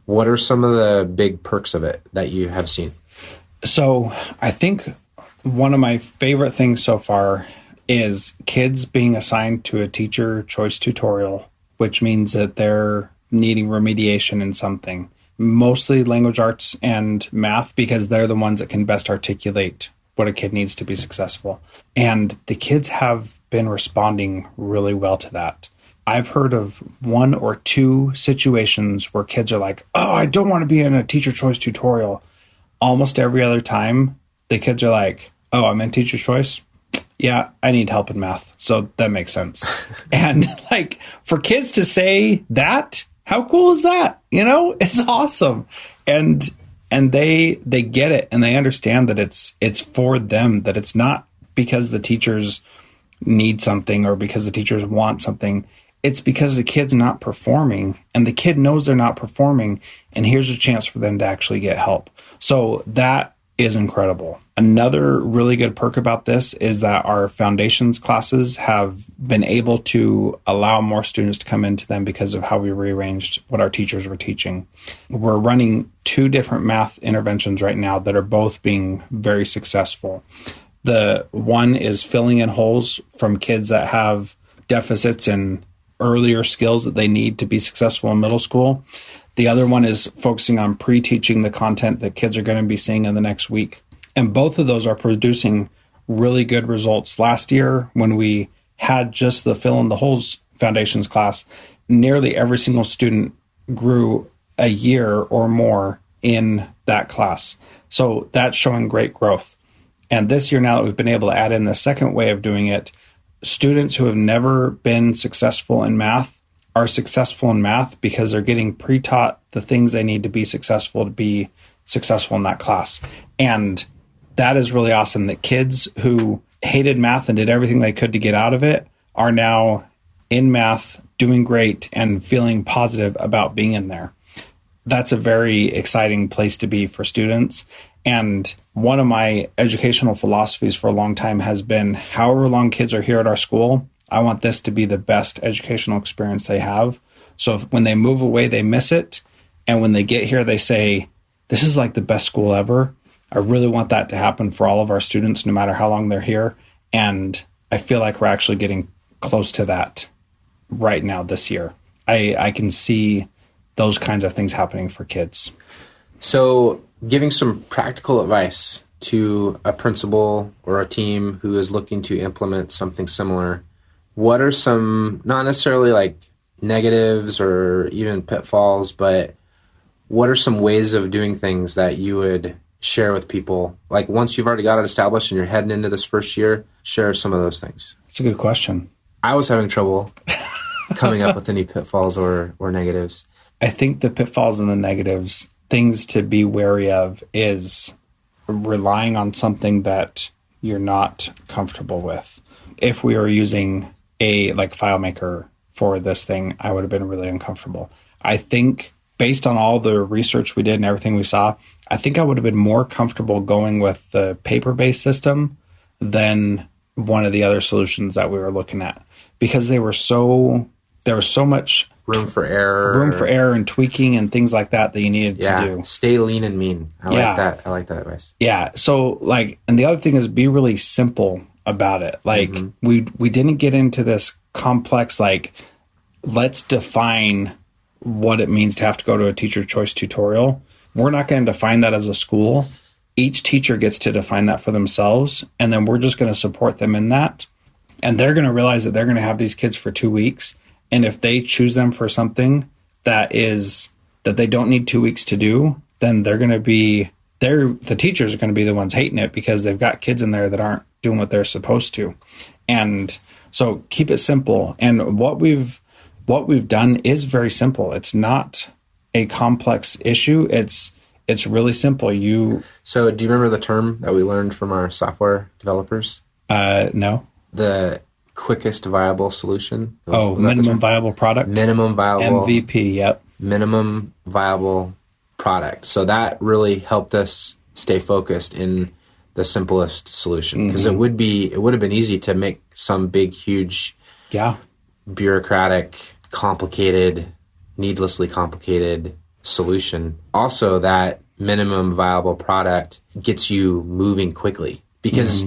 What are some of the big perks of it that you have seen? So I think one of my favorite things so far is kids being assigned to a teacher choice tutorial, which means that they're needing remediation in something. Mostly language arts and math, because they're the ones that can best articulate what a kid needs to be successful. And the kids have been responding really well to that. I've heard of 1 or 2 situations where kids are like, oh, I don't want to be in a teacher choice tutorial. Almost every other time, the kids are like, oh, I'm in teacher choice? Yeah, I need help in math. So that makes sense. And for kids to say that, how cool is that? It's awesome. And they get it, and they understand that it's for them, that it's not because the teachers need something or because the teachers want something. It's because the kid's not performing, and the kid knows they're not performing, and here's a chance for them to actually get help. So that is incredible. Another really good perk about this is that our foundations classes have been able to allow more students to come into them because of how we rearranged what our teachers were teaching. We're running 2 different math interventions right now that are both being very successful. The one is filling in holes from kids that have deficits in earlier skills that they need to be successful in middle school. The other one is focusing on pre-teaching the content that kids are going to be seeing in the next week. And both of those are producing really good results. Last year, when we had just the Fill in the Holes Foundations class, nearly every single student grew a year or more in that class. So that's showing great growth. And this year, now that we've been able to add in the second way of doing it, students who have never been successful in math are successful in math because they're getting pre-taught the things they need to be successful in that class. And that is really awesome that kids who hated math and did everything they could to get out of it are now in math, doing great, and feeling positive about being in there. That's a very exciting place to be for students. And one of my educational philosophies for a long time has been, however long kids are here at our school, I want this to be the best educational experience they have. So when they move away, they miss it. And when they get here, they say, this is like the best school ever. I really want that to happen for all of our students, no matter how long they're here. And I feel like we're actually getting close to that right now this year. I can see those kinds of things happening for kids. So giving some practical advice to a principal or a team who is looking to implement something similar, what are some, not necessarily like negatives or even pitfalls, but what are some ways of doing things that you would share with people? Like once you've already got it established and you're heading into this first year, share some of those things. That's a good question. I was having trouble coming up with any pitfalls or negatives. I think the pitfalls and the negatives, things to be wary of is relying on something that you're not comfortable with. If we were using a FileMaker for this thing, I would have been really uncomfortable. I think based on all the research we did and everything we saw, I think I would have been more comfortable going with the paper-based system than one of the other solutions that we were looking at, because there was so much room for error and tweaking and things like that you needed to do. Stay lean and mean. I like that advice. Yeah. So and the other thing is be really simple about it. We didn't get into this complex, let's define what it means to have to go to a teacher choice tutorial. We're not going to define that as a school. Each teacher gets to define that for themselves. And then we're just going to support them in that. And they're going to realize that they're going to have these kids for 2 weeks. And if they choose them for something that they don't need 2 weeks to do, then the teachers are going to be the ones hating it because they've got kids in there that aren't doing what they're supposed to. And so keep it simple. And what we've done is very simple. It's not a complex issue. It's really simple. So do you remember the term that we learned from our software developers? No. The quickest viable solution. Minimum viable product. Minimum viable. MVP, yep. Minimum viable product. So that really helped us stay focused in the simplest solution, because it would have been easy to make some big, huge, bureaucratic, complicated, needlessly complicated solution. Also, that minimum viable product gets you moving quickly, because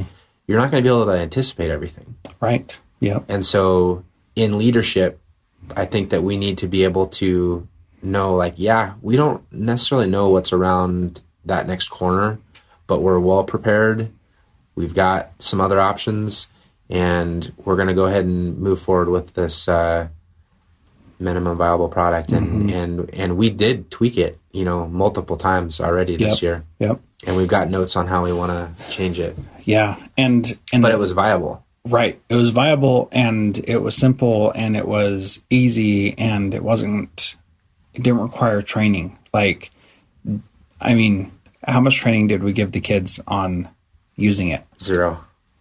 you're not going to be able to anticipate everything. Right. Yeah. And so in leadership, I think that we need to be able to know, we don't necessarily know what's around that next corner, but we're well prepared. We've got some other options, and we're going to go ahead and move forward with this minimum viable product. And we did tweak it, multiple times already this year. Yep. And we've got notes on how we want to change it. Yeah. But it was viable. Right. It was viable, and it was simple, and it was easy, and it didn't require training. How much training did we give the kids on using it? 0.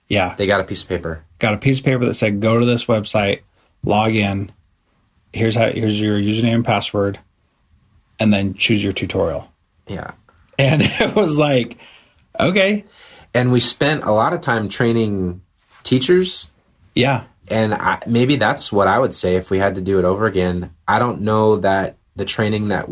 Yeah. They got a piece of paper. Got a piece of paper that said, go to this website, log in, here's your username and password, and then choose your tutorial. Yeah. And it was okay. And we spent a lot of time training teachers. Yeah. And maybe that's what I would say if we had to do it over again. I don't know that the training that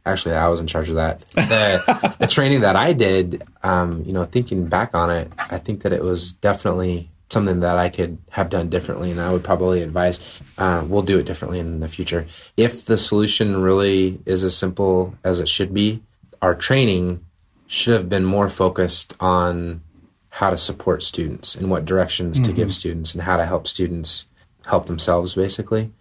actually, I was in charge of that. The training that I did, thinking back on it, I think that it was definitely something that I could have done differently, and I would probably advise we'll do it differently in the future. If the solution really is as simple as it should be, our training should have been more focused on how to support students and what directions to give students and how to help students help themselves, basically.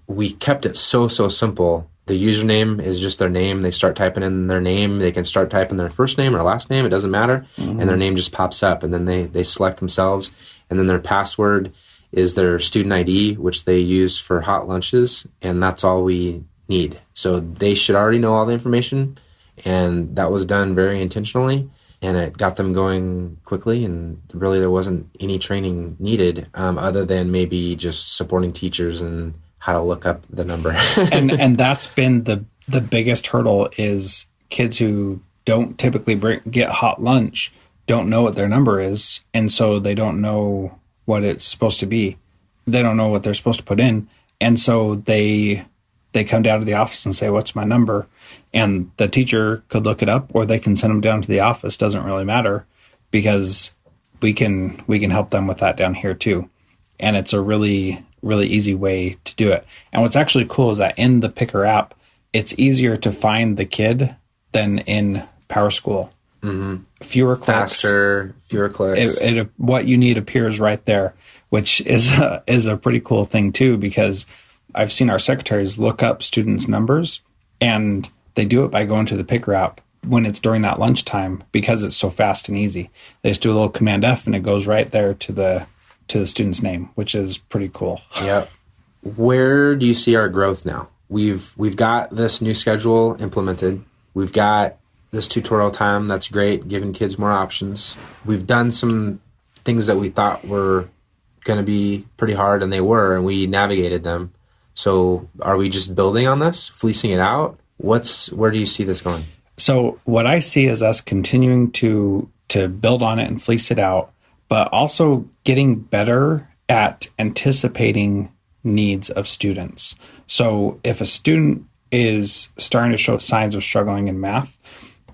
We kept it so simple. The username is just their name. They start typing in their name. They can start typing their first name or last name. It doesn't matter. And their name just pops up. And then they select themselves. And then their password is their student ID, which they use for hot lunches. And that's all we need. So they should already know all the information. And that was done very intentionally. And it got them going quickly. And really there wasn't any training needed other than maybe just supporting teachers and how to look up the number. and that's been the biggest hurdle is kids who don't typically get hot lunch don't know what their number is, and so they don't know what it's supposed to be. They don't know what they're supposed to put in, and so they come down to the office and say, "What's my number?" And the teacher could look it up, or they can send them down to the office. Doesn't really matter, because we can help them with that down here too, and it's a really easy way to do it. And what's actually cool is that in the Picker app, it's easier to find the kid than in PowerSchool. Fewer clicks. Faster, fewer clicks. What you need appears right there, which is a pretty cool thing too, because I've seen our secretaries look up students' numbers, and they do it by going to the Picker app when it's during that lunchtime, because it's so fast and easy. They just do a little Command F and it goes right there to the student's name, which is pretty cool. Yep. Where do you see our growth now? We've got this new schedule implemented. We've got this tutorial time. That's great, giving kids more options. We've done some things that we thought were going to be pretty hard, and they were, and we navigated them. So are we just building on this, fleecing it out? Where do you see this going? So what I see is us continuing to build on it and fleece it out, but also getting better at anticipating needs of students. So if a student is starting to show signs of struggling in math,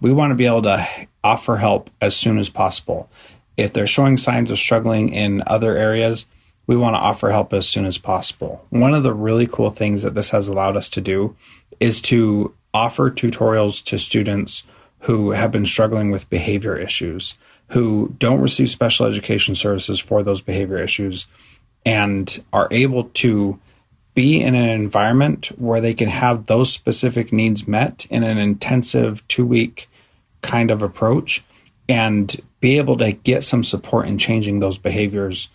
we want to be able to offer help as soon as possible. If they're showing signs of struggling in other areas, we want to offer help as soon as possible. One of the really cool things that this has allowed us to do is to offer tutorials to students who have been struggling with behavior issues, who don't receive special education services for those behavior issues, and are able to be in an environment where they can have those specific needs met in an intensive 2-week kind of approach, and be able to get some support in changing those behaviors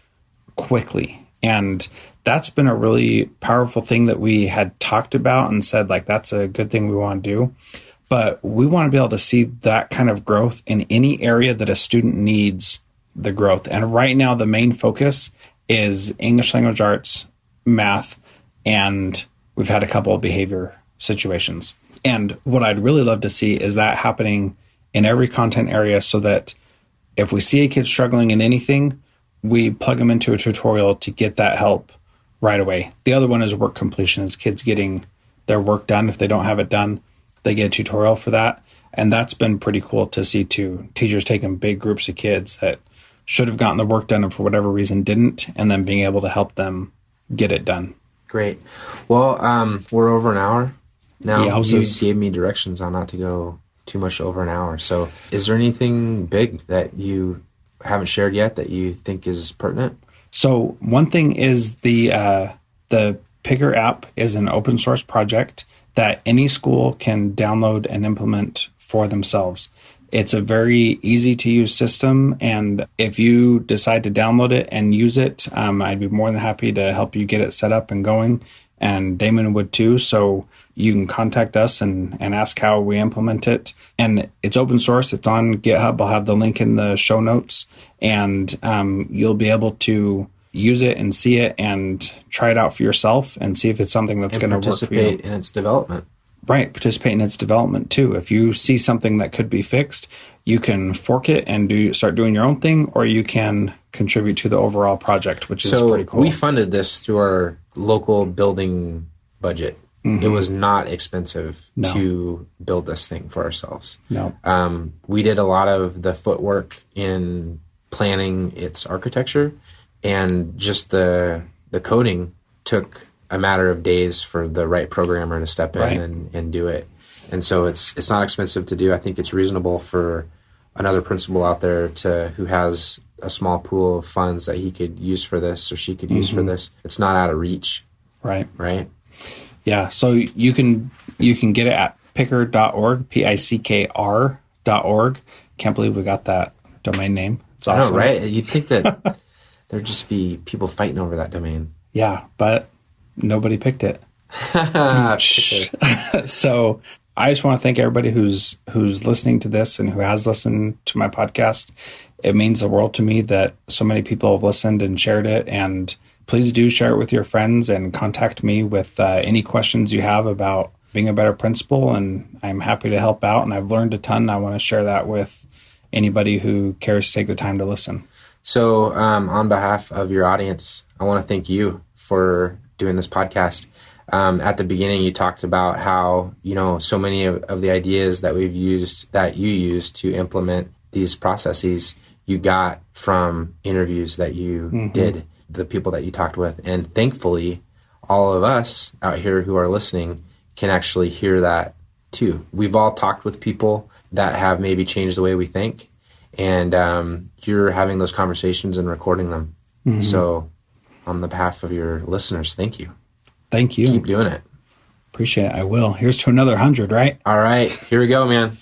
quickly. And that's been a really powerful thing that we had talked about and said, like, that's a good thing we want to do. But we want to be able to see that kind of growth in any area that a student needs the growth. And right now, the main focus is English language arts, math, and we've had a couple of behavior situations. And what I'd really love to see is that happening in every content area, so that if we see a kid struggling in anything, we plug them into a tutorial to get that help right away. The other one is work completion, is kids getting their work done. If they don't have it done, they get a tutorial for that. And that's been pretty cool to see too. Teachers taking big groups of kids that should have gotten the work done and for whatever reason didn't, and then being able to help them get it done. Great. Well, we're over an hour now. Yeah, you gave me directions on not to go too much over an hour. So is there anything big that you haven't shared yet that you think is pertinent? So one thing is the Picker app is an open source project that any school can download and implement for themselves. It's a very easy to use system, and if you decide to download it and use it, I'd be more than happy to help you get it set up and going, and Damon would too. So you can contact us and ask how we implement it. And it's open source. It's on GitHub. I'll have the link in the show notes, and you'll be able to use it and see it and try it out for yourself and see if it's something that's going to work for you. Participate in its development. Right, participate in its development too. If you see something that could be fixed, you can fork it and start doing your own thing, or you can contribute to the overall project, which is pretty cool. We funded this through our local building budget. Mm-hmm. It was not expensive to build this thing for ourselves. No. We did a lot of the footwork in planning its architecture, and just the coding took a matter of days for the right programmer to step in and do it. And so it's not expensive to do. I think it's reasonable for another principal out there who has a small pool of funds that he could use for this or she could use for this. It's not out of reach. Right. Yeah. So you can get it at pickr.org, pickr.org. Can't believe we got that domain name. It's awesome. I know, right? You'd think that there'd just be people fighting over that domain. Yeah, but nobody picked it. So I just want to thank everybody who's listening to this and who has listened to my podcast. It means the world to me that so many people have listened and shared it. And please do share it with your friends and contact me with any questions you have about being a better principal. And I'm happy to help out. And I've learned a ton. I want to share that with anybody who cares to take the time to listen. So on behalf of your audience, I want to thank you for doing this podcast. At the beginning, you talked about how, so many of the ideas that you used to implement these processes, you got from interviews that you did, the people that you talked with. And thankfully, all of us out here who are listening can actually hear that too. We've all talked with people that have maybe changed the way we think, and you're having those conversations and recording them. So on the behalf of your listeners, thank you. Thank you. Keep doing it. Appreciate it. I will. Here's to another 100, right? All right. Here we go, man.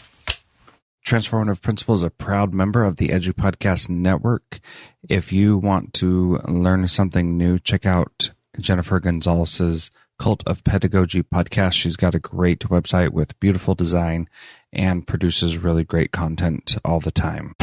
Transformative Principal is a proud member of the Edu Podcast Network. If you want to learn something new, check out Jennifer Gonzalez's Cult of Pedagogy podcast. She's got a great website with beautiful design and produces really great content all the time.